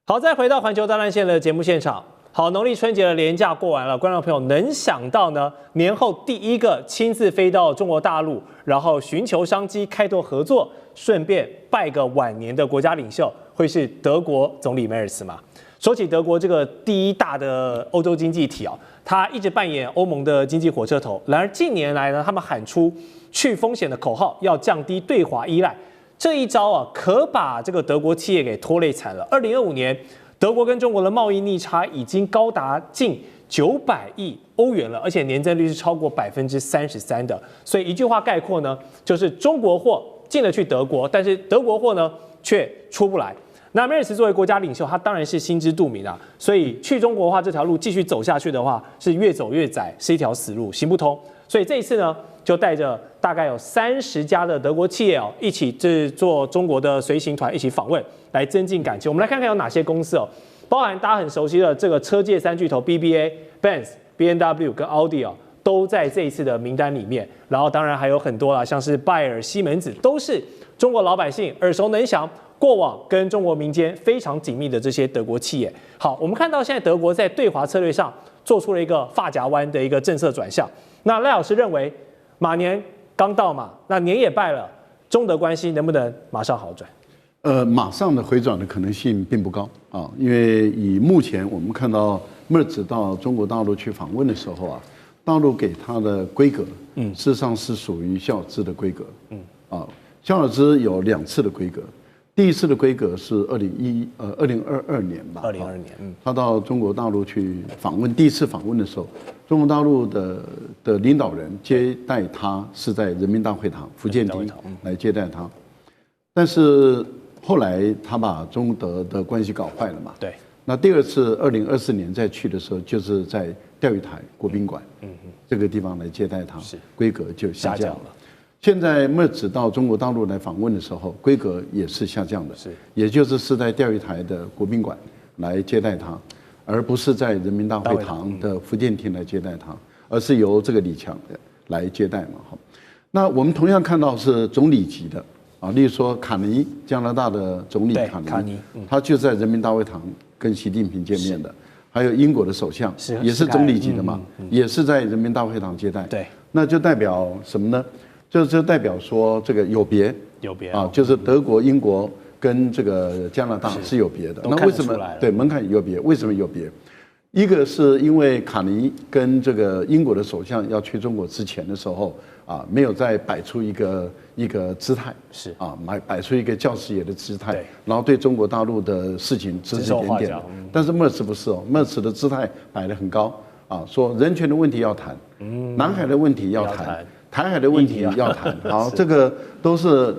好，再回到環球大戰線的節目現場。好，農曆春節的連假過完了，觀眾朋友能想到呢，年後第一個親自飛到中國大陸，然後尋求商機、開拓合作，順便拜個晚年的國家領袖，會是德國總理梅爾斯嗎？說起德國這個第一大的歐洲經濟體啊，他一直扮演歐盟的經濟火車頭。然而近年來呢，他們喊出去風險的口號，要降低對華依賴，這一招啊，可把這個德國企業給拖累慘了。2025年。德國跟中國的貿易逆差已經高達近900億歐元了，而且年增率是超過33%的。所以一句話概括呢，就是中國貨進了去德國，但是德國貨呢卻出不來。那梅爾斯作為國家領袖，他當然是心知肚明啊。所以去中國化這條路繼續走下去的話，是越走越窄，是一條死路，行不通。所以這一次呢，就帶着大概有30家的德國企業一起制作中國的隨行團一起訪問，來增進感情。我們來看看有哪些公司包含大家很熟悉的這個車界三巨頭 BBA、Benz、BMW 跟奧迪都在這一次的名單裡面。然後當然還有很多啦，像是拜耳、西門子，都是中國老百姓耳熟能詳，過往跟中國民間非常緊密的這些德國企業。好，我們看到現在德國在對華策略上做出了一個髮夾彎的一個政策轉向。那賴老師認為，馬年剛到嘛，那年也拜了，中德關係能不能馬上好轉？馬上的回轉的可能性並不高啊，因為以目前我們看到梅爾斯到中國大陸去訪問的時候啊，大陸給他的規格，事實上是屬於肖爾茲的規格，肖爾茲有2次的規格，第一次的規格是2022年吧，2022年，他到中國大陸去訪問，第一次訪問的時候，中國大陸的領導人接待他是在人民大會堂福建廳來接待他，但是後來他把中德的關係搞壞了嘛，對，那第二次2024年再去的時候，就是在釣魚台國賓館，這個地方來接待他，規格就下降了。現在梅爾斯到中國大陸來訪問的時候，規格也是下降的，也就是在釣魚台的國賓館來接待他，而不是在人民大會堂的福建廳來接待他，而是由這個李強來接待嘛。好，那我們同樣看到是總理級的啊，例如說卡尼，加拿大的總理卡尼，他就在人民大會堂跟習近平見面的。還有英國的首相也是總理級的嘛，也是在人民大會堂接待。对，那就代表什麼呢？就代表說這個有別啊，就是德國、英國跟這個加拿大是有別的。那為什麼？對，門檻有別，為什麼有別？一個是因為卡尼跟這個英國的首相要去中國之前的時候啊，沒有再擺出一個姿態，是啊，擺出一個教師爺的姿態，然後對中國大陸的事情指指點點。但是默茨不是哦，默茨的姿態擺得很高啊，說人權的問題要談，南海的問題要談，台海的問題要談。好，這個都是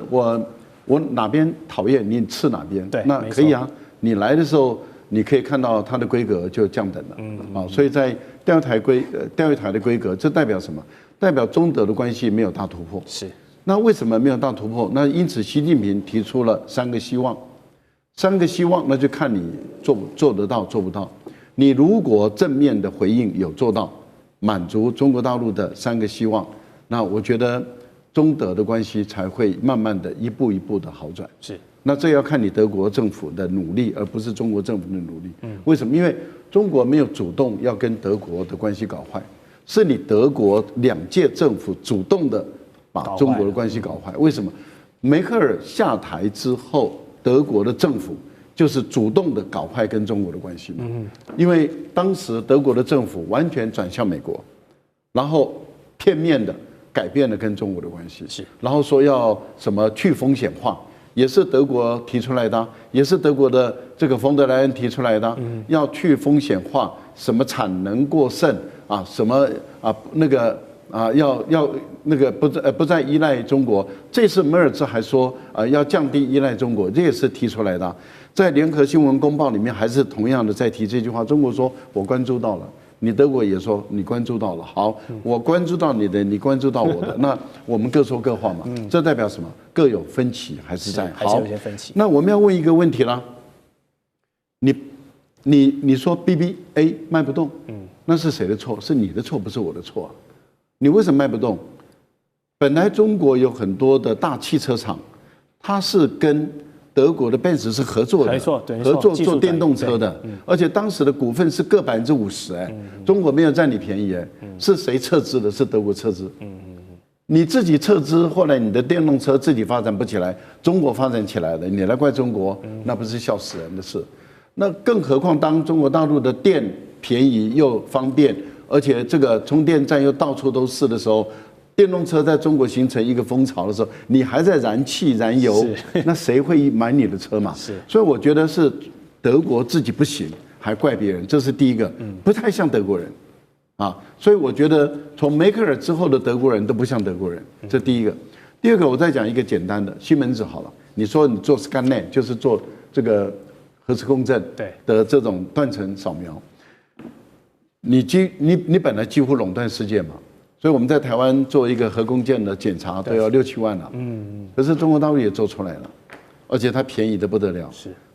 我哪邊討厭你吃哪邊，那可以啊。你來的時候，你可以看到它的規格就降等了啊，所以在釣魚台的規格，這代表什麼？代表中德的關係沒有大突破。是，那為什麼沒有大突破？那因此習近平提出了3個希望，3個希望，那就看你做得到做不到。你如果正面的回應有做到，滿足中國大陸的3個希望，那我覺得中德的關係才會慢慢的一步一步的好轉。是。那這要看你德國政府的努力，而不是中國政府的努力。為什麼？因為中國沒有主動要跟德國的關係搞壞，是你德國2屆政府主動的把中國的關係搞壞。為什麼？梅克爾下台之後，德國的政府就是主動的搞壞跟中國的關係嘛。因為當時德國的政府完全轉向美國，然後片面的改變了跟中國的關係，然後說要什麼去風險化。也是德國提出來的，也是德國的這個馮德萊恩提出來的，要去風險化，什麼產能過剩啊，什麼啊那個啊要那個不再依賴中國。這次梅爾茲還說要降低依賴中國，這也是提出來的。在聯合新聞公報裡面還是同樣的在提這句話。中國說我關注到了，你德國也說你關注到了，好，我關注到你的，你關注到我的，那我們各說各話嘛。這代表什麼？各有分歧還是在？好，那我們要問一個問題啦。你說 BBA 賣不動，那是誰的錯？是你的錯，不是我的錯啊。你為什麼賣不動？本來中國有很多的大汽車廠，它是跟德國的Benz是合作的，合作做電動車的，而且當時的股份是各50%，中國沒有占你便宜，是誰撤資的？是德國撤資。你自己撤資，後來你的電動車自己發展不起來，中國發展起來了，你來怪中國，那不是笑死人的事。那更何況當中國大陸的電便宜又方便，而且這個充電站又到處都是的時候，電動車在中國形成一個風潮的時候，你還在燃氣燃油，那誰會買你的車嘛？所以我覺得是德國自己不行，還怪別人，這是第一個，不太像德國人。啊，所以我覺得從梅克爾之後的德國人都不像德國人，這第一個。第二個，我再講一個簡單的西門子好了。你說你做 ScanNet 就是做這個核磁共振的這種斷層掃描，你本來幾乎壟斷世界嘛，所以我們在台灣做一個核共振的檢查都要6、7萬了。可是中國大陸也做出來了，而且它便宜得不得了。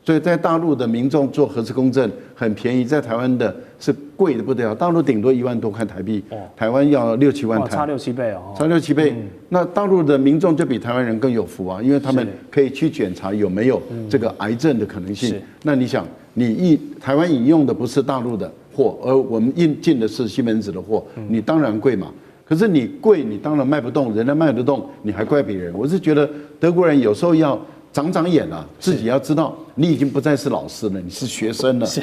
所以在大陸的民眾做核磁共振很便宜，在台灣的是貴的不得了。大陸頂多1萬多塊台幣，台灣要6、7萬台，差6、7倍哦，差6、7倍。那大陸的民眾就比台灣人更有福啊，因為他們可以去檢查有沒有這個癌症的可能性。那你想，台灣引用的不是大陸的貨，而我們進的是西門子的貨，你當然貴嘛。可是你貴，你當然賣不動，人家賣得動，你還怪別人。我是覺得德國人有時候要長眼啊，自己要知道，你已經不再是老師了，你是學生了。是，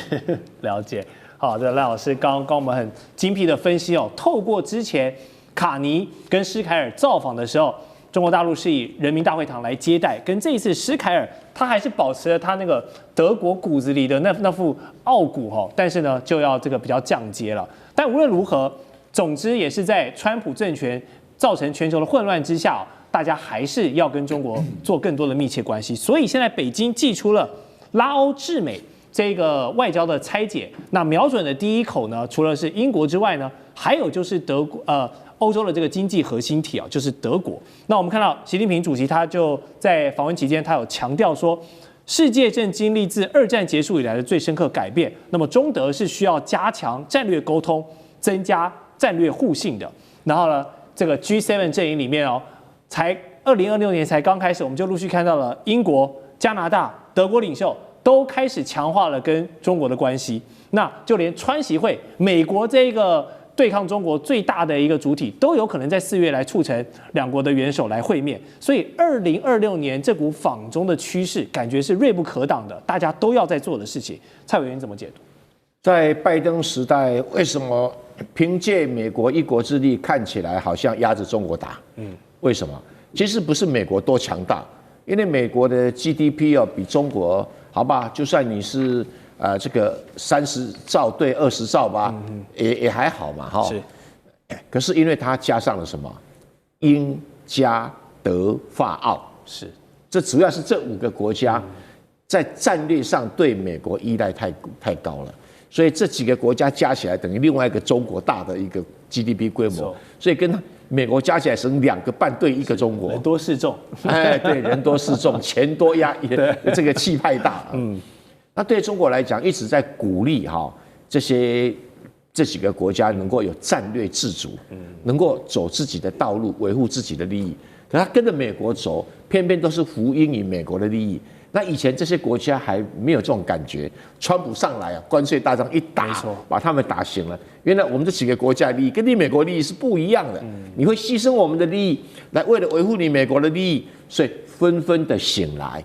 了解。好，这賴老師剛剛我們很精闢的分析哦，透過之前卡尼跟施凱爾造訪的時候，中國大陸是以人民大會堂來接待，跟這一次施凱爾他還是保持了他那個德國骨子裡的那副傲骨哈，但是呢就要這個比較降階了。但無論如何，總之也是在川普政權造成全球的混亂之下，大家還是要跟中國做更多的密切關係。所以現在北京祭出了拉歐制美這個外交的拆解，那瞄準的第一口呢，除了是英國之外呢，還有就是歐洲的這個經濟核心體啊，就是德國。那我們看到習近平主席他就在訪問期間，他有強調說，世界正經歷自2戰結束以來的最深刻改變，那麼中德是需要加強戰略溝通，增加戰略互信的。然後呢，這個 G7 陣營裡面哦，才2026年才剛開始，我們就陸續看到了英國、加拿大、德國領袖都開始強化了跟中國的關係。那就連川習會，美國這個對抗中國最大的一個主體，都有可能在4月來促成兩國的元首來會面。所以2026年這股訪中的趨勢，感覺是銳不可擋的，大家都要在做的事情。蔡委員怎麼解讀？在拜登時代，為什麼憑借美國一國之力看起來好像壓着中國打？為什麼？其實不是美國多強大，因為美國的 GDP 比中國好吧，就算你是這個30兆對20兆吧，也還好嘛哈。是。可是因為它加上了什麼？英加德法澳，是。這主要是這5個國家在戰略上對美國依賴太高了。所以這幾個國家加起來等於另外一個中國大的一個 GDP 規模，所以跟美國加起來成2個半對1個中國，人多勢眾，哎，對，人多勢眾，錢多壓，這個氣派大。那對中國來講，一直在鼓勵這幾個國家能夠有戰略自主，能夠走自己的道路，維護自己的利益。可他跟着美國走，偏偏都是服膺於美國的利益。那以前這些國家還沒有這種感覺，川普上來關稅大仗一打，把他們打醒了。原來我們這幾個國家的利益跟你美國利益是不一樣的，你會犧牲我們的利益來為了維護你美國的利益，所以紛紛的醒來，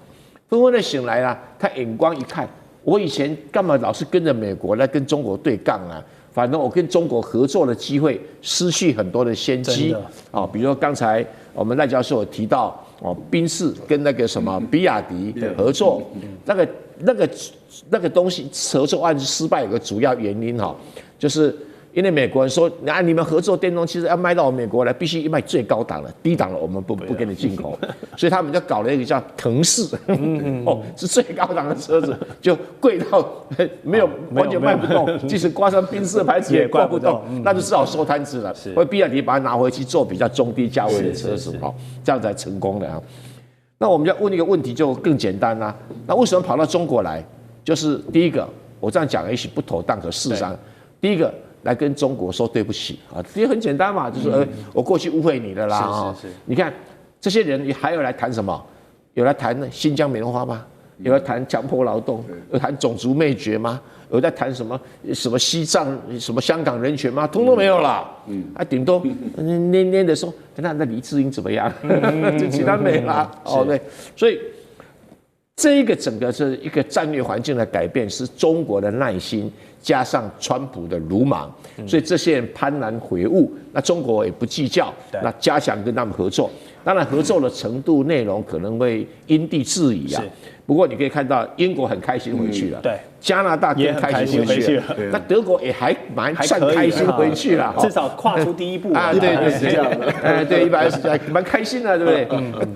他眼光一看，我以前幹嘛老是跟着美國來跟中國對槓啊？反正我跟中國合作的機會失去很多的先機啊，比如說剛才我們賴教授有提到賓士跟那個什麼比亞迪合作，那個東西合作案失敗有個主要原因就是因為美國人說你們合作電動汽車要賣到美國來，必須賣最高檔的，低檔的我們不給你進口，所以他們就搞了一個叫騰勢，是最高檔的車子，就貴到沒有完全賣不動，即使掛上賓士的牌子也掛不動，那就只好收攤子了。所以比亞迪把它拿回去做比較中低價位的車子，這樣才成功的。那我們要問一個問題就更簡單啦，那為什麼跑到中國來？就是第一個，我這樣講也許不妥當，可事實上，第一個。來跟中國說對不起啊，也很簡單嘛，就是我過去誤會你了啦。你看這些人還有來談什麼？有來談新疆棉花嗎？有來談強迫勞動？有談種族滅絕嗎？有在談什麼西藏、什麼香港人權嗎？通通沒有啦。頂多捏的說，那黎智英怎麼樣？就其他沒啦。對，所以這一個整個是一個戰略環境的改變，是中國的耐心。加上川普的魯莽，所以這些人幡然悔悟。那中國也不計較，那加強跟他們合作。當然，合作的程度、內容可能會因地制宜啊。不過你可以看到，英國很開心回去了，對，加拿大更開心回去了，那德國也還算開心回去了，至少跨出第一步啊。對，是這樣的。對，一般是蠻開心的，對不對？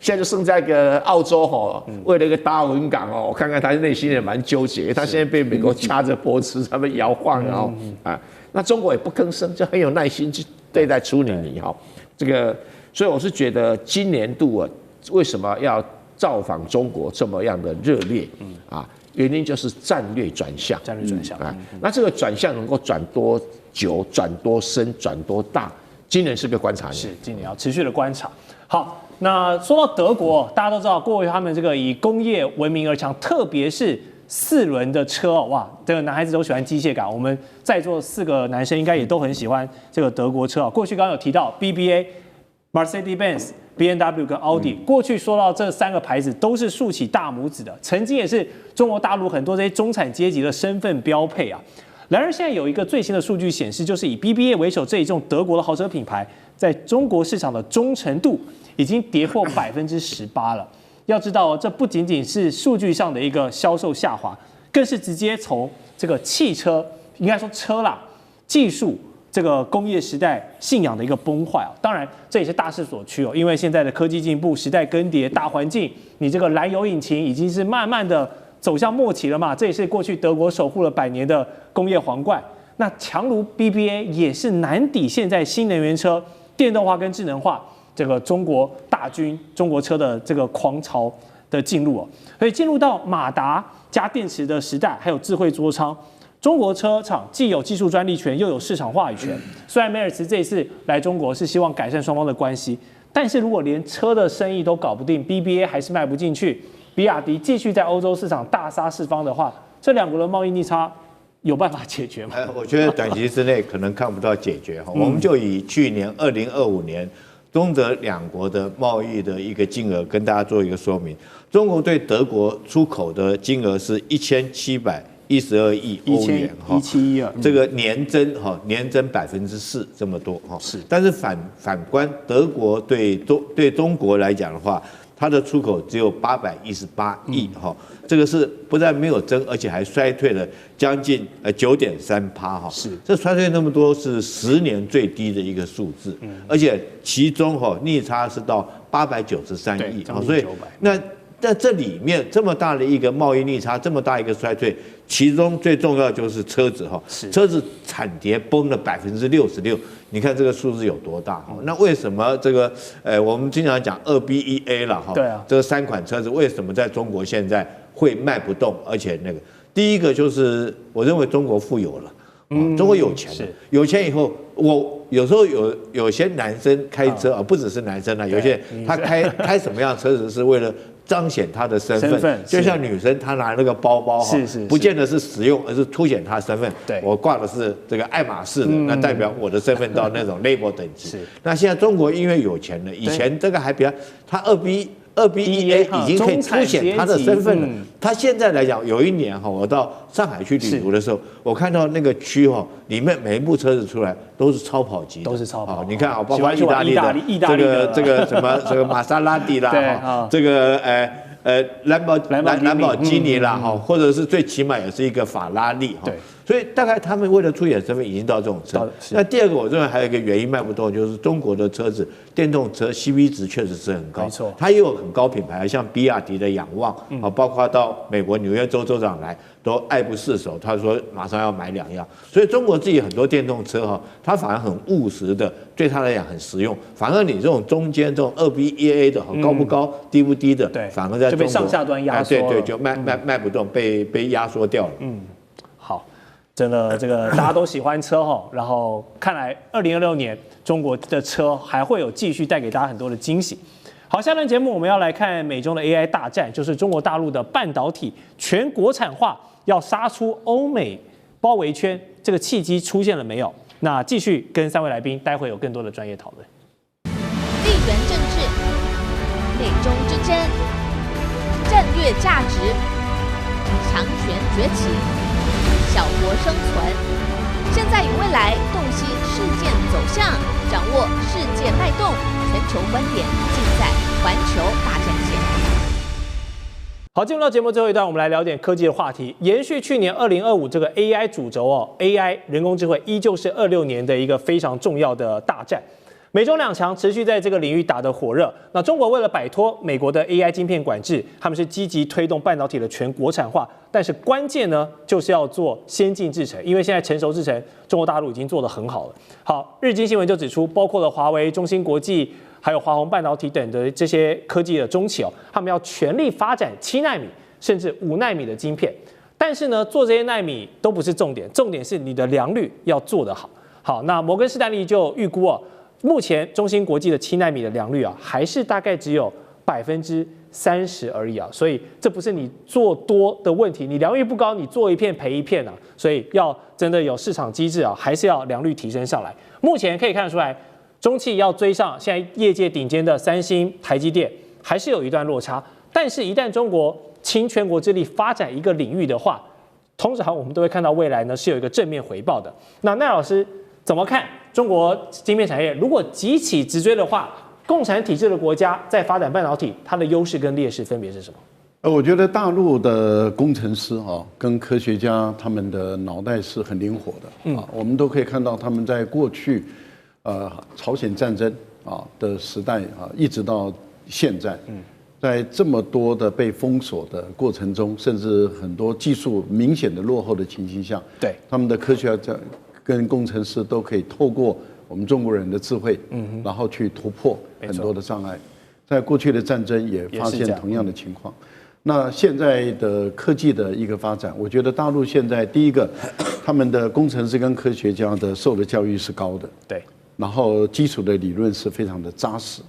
現在就剩在一個澳洲為了一個達爾文港我看看他內心也蠻糾結，他現在被美國掐着脖子，他們搖晃那中國也不吭聲，就很有耐心去對待處理你這個，所以我是覺得今年度為什麼要造訪中國這麼樣的熱烈原因就是戰略轉向，那這個轉向能夠轉多久、轉多深、轉多大，今年是個觀察年，是今年要持續的觀察。好。那說到德國，大家都知道，過去他們這個以工業聞名而強，特別是4輪的車哇，這個男孩子都喜歡機械感。我們在座4個男生應該也都很喜歡這個德國車過去剛剛有提到 BBA、Mercedes-Benz、BMW 跟奧迪，過去說到這3個牌子都是豎起大拇指的，曾經也是中國大陸很多這些中產階級的身份標配啊。然而現在有一個最新的數據顯示，就是以 BBA 為首這一眾德國的豪車品牌，在中國市場的忠誠度已經跌破18%了。要知道，這不僅僅是數據上的一個銷售下滑，更是直接從這個汽車，應該說車啦，技術這個工業時代信仰的一個崩壞啊。當然，這也是大勢所趨因為現在的科技進步、時代更迭、大環境，你這個燃油引擎已經是慢慢的走向末期了嘛。這也是過去德國守護了100年的工業皇冠。那強如 BBA 也是難抵現在新能源車、電動化跟智能化這個中國大軍、中國車的這個狂潮的進入所以進入到馬達加電池的時代，還有智慧座艙，中國車廠既有技術專利權，又有市場話語權。雖然梅爾茨這一次來中國是希望改善雙方的關係，但是如果連車的生意都搞不定 ，BBA 還是賣不進去，比亞迪繼續在歐洲市場大殺四方的話，這兩國的貿易逆差有辦法解決嗎？我覺得短期之內可能看不到解決哈。我們就以去年2025年中德兩國的貿易的一個金額跟大家做一個說明。中国對德國出口的金額是1712億歐元哈，1712，這個年增4%這麼多哈。是，但是反觀德國對中國來講的話，它的出口只有818億哈，這個是不但沒有增，而且還衰退了將近9.3%哈。是，這衰退那麼多是10年最低的一個數字，而且其中逆差是到893億，所以那這裡面這麼大的一個貿易逆差，這麼大一個衰退，其中最重要就是車子哈，車子慘跌崩了66%，你看這個數字有多大？那為什麼這個我們經常講2BEA 了哈？對啊，這3款車子為什麼在中國現在會賣不動？而且那個第一個就是我認為中國富有了，中國有錢了，有錢以後，我有時候有些男生開車啊，不只是男生啊，有些他開什麼樣的車子是為了彰顯他的身份，就像女生她拿那個包包哈，不見得是實用，而是凸顯她的身份。對，我掛的是這個愛馬仕的，那代表我的身份到那種 label 等級。那現在中國因為有錢了，以前這個還比較，他2BEA 已經可以凸顯他的身份了。他現在來講，有一年哈，我到上海去旅遊的時候，我看到那個區哈，裡面每一部車子出來都是超跑級，都是超跑。你看啊，包括意大利的这個什麼瑪莎拉蒂啦，哈，這個蘭博基尼啦，哈，或者是最起碼也是一個法拉利哈。所以大概他們為了凸顯身份，已經到這種程度。那第二個，我認為還有一個原因賣不動，就是中國的車子電動車 CP 值確實是很高，沒錯，它也有很高品牌，像比亞迪的仰望啊，包括到美國紐約州州長來都愛不釋手，他說馬上要買2樣。所以中國自己很多電動車哈，它反而很務實的，對他來講很實用。反而你這種中間這種2BEA 的高不高、低不低的，反而在中国就被上下端壓縮，對，就賣不動，被壓縮掉了。好。真的，這個大家都喜歡車哈，然後看來2026年中國的車還會有繼續帶給大家很多的驚喜。好，下段節目我們要來看美中的 AI 大戰，就是中國大陸的半導體全國產化要殺出歐美包圍圈，這個契機出現了沒有？那繼續跟3位來賓，待會有更多的專業討論。地緣政治、美中之爭、戰略價值、強權崛起。小國生存，現在與未來洞悉事件走向，掌握世界脈動，全球觀點盡在環球大戰線。好，進入到節目最後一段，我們來聊點科技的話題。延續去年2025這個 AI 主軸哦 ，AI 人工智慧依舊是26年的一個非常重要的大戰。美中兩強持續在這個領域打得火熱。那中國為了擺脫美國的 AI 晶片管制，他們是積極推動半導體的全國產化。但是關鍵呢，就是要做先進製程，因為現在成熟製程，中國大陸已經做得很好了。好，日經新聞就指出，包括了華為、中芯國際，還有華虹半導體等的這些科技的中企哦，他們要全力發展7奈米甚至5奈米的晶片。但是呢，做這些奈米都不是重點，重點是你的良率要做得好。好，那摩根士丹利就預估哦。目前中芯國際的7奈米的良率啊，還是大概只有30%而已啊，所以這不是你做多的問題，你良率不高，你做一片賠一片啊，所以要真的有市場機制啊，還是要良率提升上來。目前可以看得出來，中企要追上現在業界頂尖的三星、台積電，還是有一段落差。但是，一旦中國傾全國之力發展一個領域的話，通常我們都會看到未來呢是有一個正面回報的。那賴老師怎麼看？中國晶片產業如果急起直追的話，共產體制的國家在發展半導體，它的優勢跟劣勢分別是什麼？我覺得大陸的工程師啊，跟科學家他們的腦袋是很靈活的啊。我們都可以看到他們在過去，朝鮮戰爭啊的時代啊，一直到現在，在這麼多的被封鎖的過程中，甚至很多技術明顯的落後的情形下，對他們的科學家跟工程師都可以透過我們中國人的智慧，然後去突破很多的障礙。在過去的戰爭也發現同樣的情況。那現在的科技的一個發展，我覺得大陸現在第一個，他們的工程師跟科學家的受的教育是高的，对，然後基礎的理論是非常的扎實。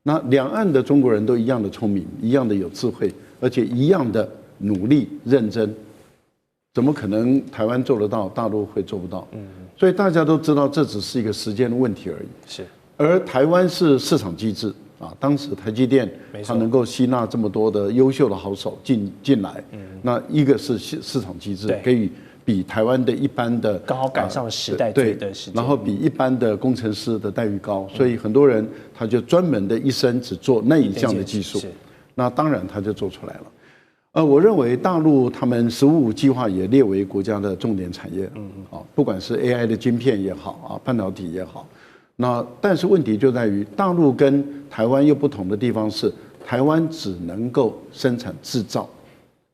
那兩岸的中國人都一樣的聰明，一樣的有智慧，而且一樣的努力認真，怎麼可能台灣做得到，大陸會做不到？所以大家都知道，這只是一個時間的問題而已。是，而台灣是市場機制啊，當時台積電它能夠吸納這麼多的優秀的好手進來，那一個是市場機制，給予比台灣的一般的剛好趕上了时代对的时间，然後比一般的工程師的待遇高，所以很多人他就專門的一生只做那一項的技術，那當然他就做出來了。我認為大陸他們15計劃也列為國家的重點產業，不管是 AI 的晶片也好啊，半導體也好，那但是問題就在於大陸跟台灣又不同的地方是，台灣只能夠生產製造。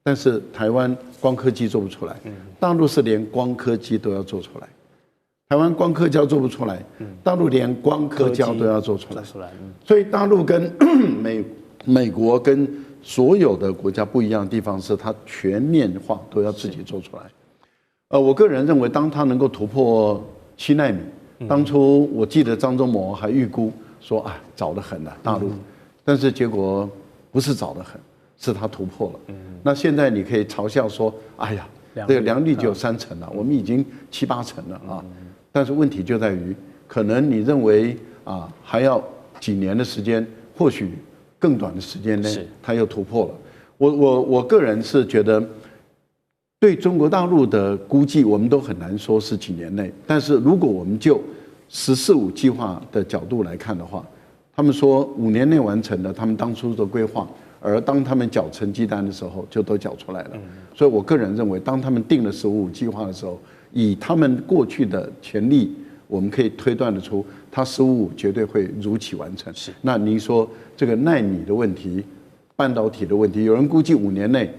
但是台灣光刻機做不出來，大陸是連光刻機都要做出來。台灣光刻膠做不出來，大陸連光刻膠都要做出来。所以大陸跟美國跟所有的國家不一樣的地方是，它全面化都要自己做出來。我個人認為，當它能夠突破7奈米，當初我記得張忠謀還預估說啊，早得很了大陸，但是結果不是早得很。是它突破了，那現在你可以嘲笑說，哎呀，這個良率只有3成了，我們已經7、8成了啊。但是問題就在於，可能你認為啊，還要幾年的時間，或許更短的時間內，它又突破了。我個人是覺得，對中國大陸的估計，我們都很難說是幾年內。但是如果我們就14-5計劃的角度來看的話，他們說5年內完成了他們當初的規劃。而當他們繳成績單的時候，就都繳出來了。所以我個人認為，當他們定了15-5計劃的時候，以他們過去的潛力，我們可以推斷得出，它15-5絕對會如期完成。那您說這個奈米的問題、半導體的問題，有人估計5年內，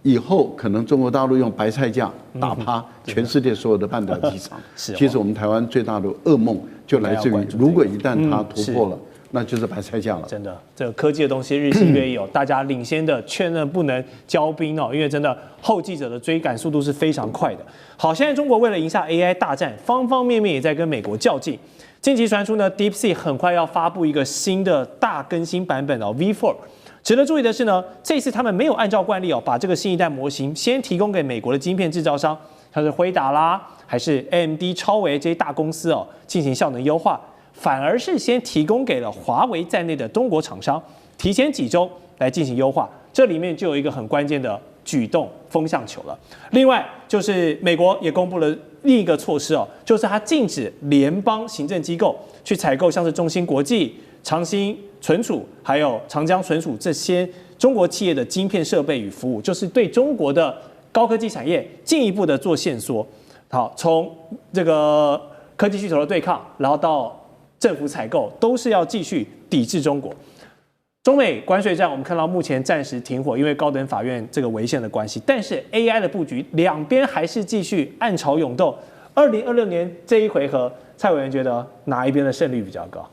以後可能中國大陸用白菜價打趴全世界所有的半導體廠。其實我們台灣最大的噩夢就來自於，如果一旦它突破了。那就是白菜價了。真的，這個科技的東西日新月異哦，大家領先的確認不能驕兵哦，因為真的後繼者的追趕速度是非常快的。好，現在中國為了贏下 AI 大戰，方方面面也在跟美國較勁。近期傳出呢 ，DeepSeek 很快要發布一個新的大更新版本哦 V4。值得注意的是呢，這次他們沒有按照慣例哦，把這個新一代模型先提供給美國的晶片製造商，像是輝達啦，還是 AMD、超微這些大公司哦，進行效能優化。反而是先提供給了華為在內的中國廠商，提前幾週來進行優化。這裡面就有一個很關鍵的舉動風向球了。另外就是美國也公布了另一個措施哦，就是它禁止聯邦行政機構去採購像是中芯國際、長興存儲還有長江存儲這些中國企業的晶片設備與服務，就是對中國的高科技產業進一步的做限縮。好，從這個科技巨頭的對抗，然後到政府採購都是要繼續抵制中國。中美關稅戰，我們看到目前暫時停火，因為高等法院這個違憲的關係。但是 AI 的布局，兩邊還是繼續暗潮湧動。2026年這一回合，蔡委員覺得哪一邊的勝率比較高？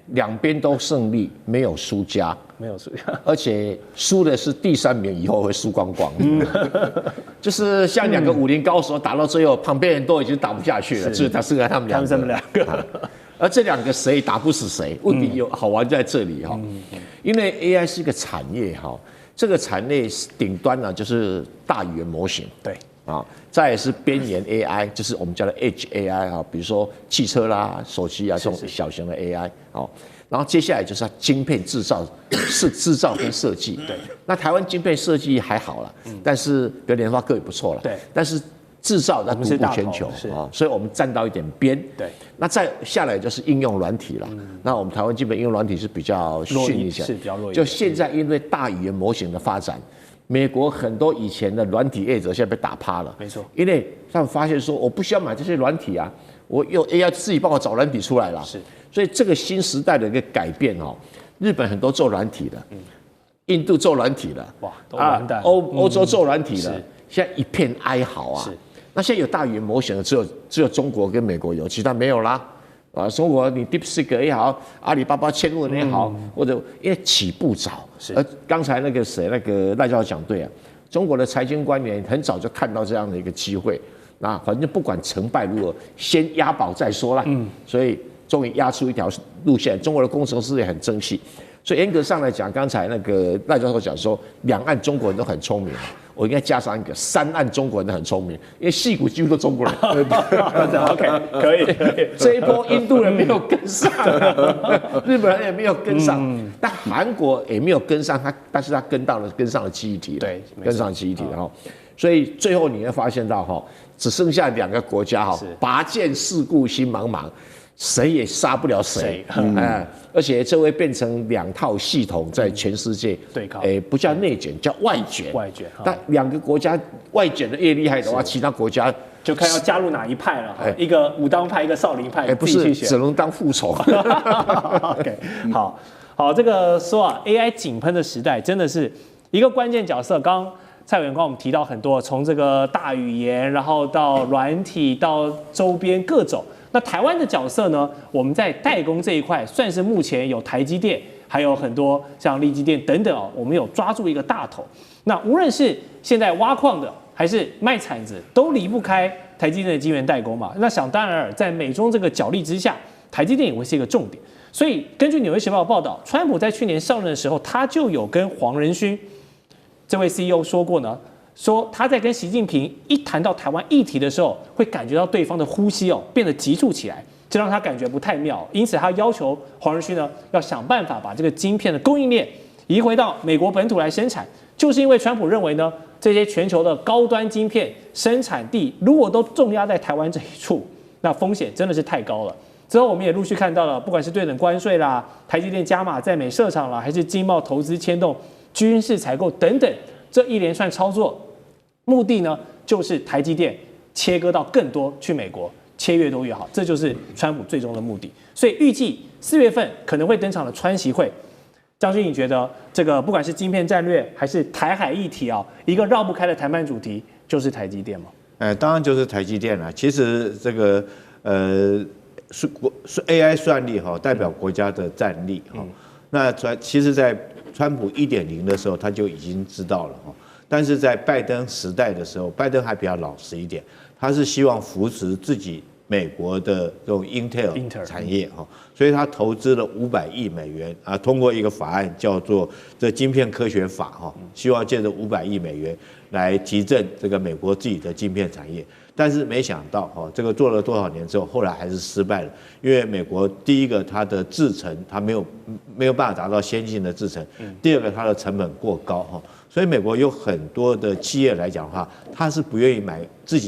兩邊都勝利，沒有輸家，沒有輸家，而且輸的是第3名，以後會輸光光。就是像2個武林高手打到最後，旁邊人都已經打不下去了，只剩下他們兩個。而這2個誰打不死誰？問題有好玩在這裡哈，因為 AI 是一個產業哈，這個產業頂端呢就是大語言模型，對啊，再來是邊緣 AI，就是我們叫的 Edge AI 啊，比如說汽車啦、手機啊這種小型的 AI 啊，然後接下來就是它晶片製造，是製造跟設計。對，那台灣晶片設計還好啦，但是比如聯發科也不錯了，對，但是製造它獨步全球啊，所以我們站到一點邊。對，那再下來就是應用軟體了。那我們台灣基本應用軟體是比較遜一些，是比較弱一點。就現在因為大語言模型的發展，美國很多以前的軟體業者現在被打趴了。沒錯，因為他們發現說，我不需要買這些軟體啊，我用 AI 自己幫我找軟體出來了。是，所以這個新時代的一個改變哦，日本很多做軟體的，印度做軟體的，哇，都完蛋。歐洲做軟體的，現在一片哀嚎啊。那現在有大語言模型的只有中國跟美國有，其他沒有啦。啊，中國你 DeepSeek 也好，阿里巴巴千問也好，或者因為起步早。而剛才那個誰，那個賴教授講對啊，中國的財經官員很早就看到這樣的一個機會，那反正不管成敗如何，先押寶再說啦。所以終於押出一條路線，中國的工程師也很爭氣。所以嚴格上來講，剛才那個賴教授講說，兩岸中國人都很聰明，我應該加上一個三岸中國人都很聰明，因為矽谷幾乎都中國人。OK， 可以。這一波印度人沒有跟上，日本人也沒有跟上，但韓國也沒有跟上，但是他跟上了記憶體了，對，跟上記憶體了哈。所以最後你會發現到哈，只剩下2個國家哈，拔劍四顧心茫茫。誰也殺不了誰，而且這會變成2套系統在全世界對抗，不叫內卷，叫外卷。但2個國家外卷的越厲害的話，其他國家就看要加入哪一派了。一個武當派，一個少林派，不是，只能當副手。OK， 好，這個說啊 ，AI 井噴的時代真的是一個關鍵角色。剛蔡委員跟我們提到很多，從這個大語言，然後到軟體，到周邊各種。那台灣的角色呢？我們在代工這一塊，算是目前有台積電，還有很多像力積電等等哦，我們有抓住一個大頭。那無論是現在挖礦的，還是賣鏟子，都離不開台積電的晶圓代工嘛。那想當然爾，在美中這個角力之下，台積電也會是一個重點。所以根據《紐約時報》的報道，川普在去年上任的時候，他就有跟黃仁勳這位 CEO 說過呢。說他在跟習近平一談到台灣議題的時候，會感覺到對方的呼吸變得急促起來，這讓他感覺不太妙。因此他要求黃仁勳呢要想辦法把這個晶片的供應鏈移回到美國本土來生產，就是因為川普認為呢，這些全球的高端晶片生產地如果都重壓在台灣這一處，那風險真的是太高了。之後我們也陸續看到了，不管是對等關稅啦、台積電加碼在美設廠啦，還是經貿投資牽動、軍事採購等等，這一連串操作。目的呢，就是台積電切割到更多去美國，切越多越好，這就是川普最終的目的。所以預計4月份可能會登場的川習會，將軍，你覺得這個不管是晶片戰略還是台海議題啊，一個繞不開的談判主題就是台積電嗎？當然就是台積電了。其實這個是 AI 算力哈，代表國家的戰力哈。那其實，在川普1.0的時候，他就已經知道了哈。但是在拜登時代的時候，拜登還比較老實一點，他是希望扶持自己美國的這種 Intel 產業哈，所以他投資了500億美元啊，通過一個法案叫做這晶片科學法哈，希望借着500億美元來提振這個美國自己的晶片產業。但是沒想到哈，這個做了多少年之後，後來還是失敗了，因為美國第一個它的製程它沒有辦法達到先進的製程，第二個它的成本過高哈。所以美國有很多的企業來講的話，他是不願意買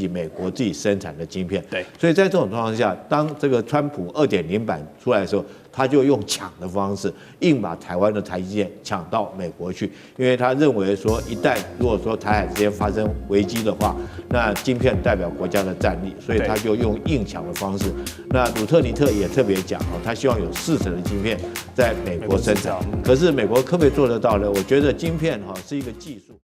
美國自己生產的晶片。對，所以在這種狀況下，當這個川普2.0版出來的時候，他就用搶的方式，硬把台灣的台積電搶到美國去，因為他認為說，一旦如果說台海之間發生危機的話，那晶片代表國家的戰力，所以他就用硬搶的方式。那魯特尼特也特別講哦，他希望有40%的晶片在美國生產。可是美國可不可以做得到呢？我覺得晶片哈是一個技術。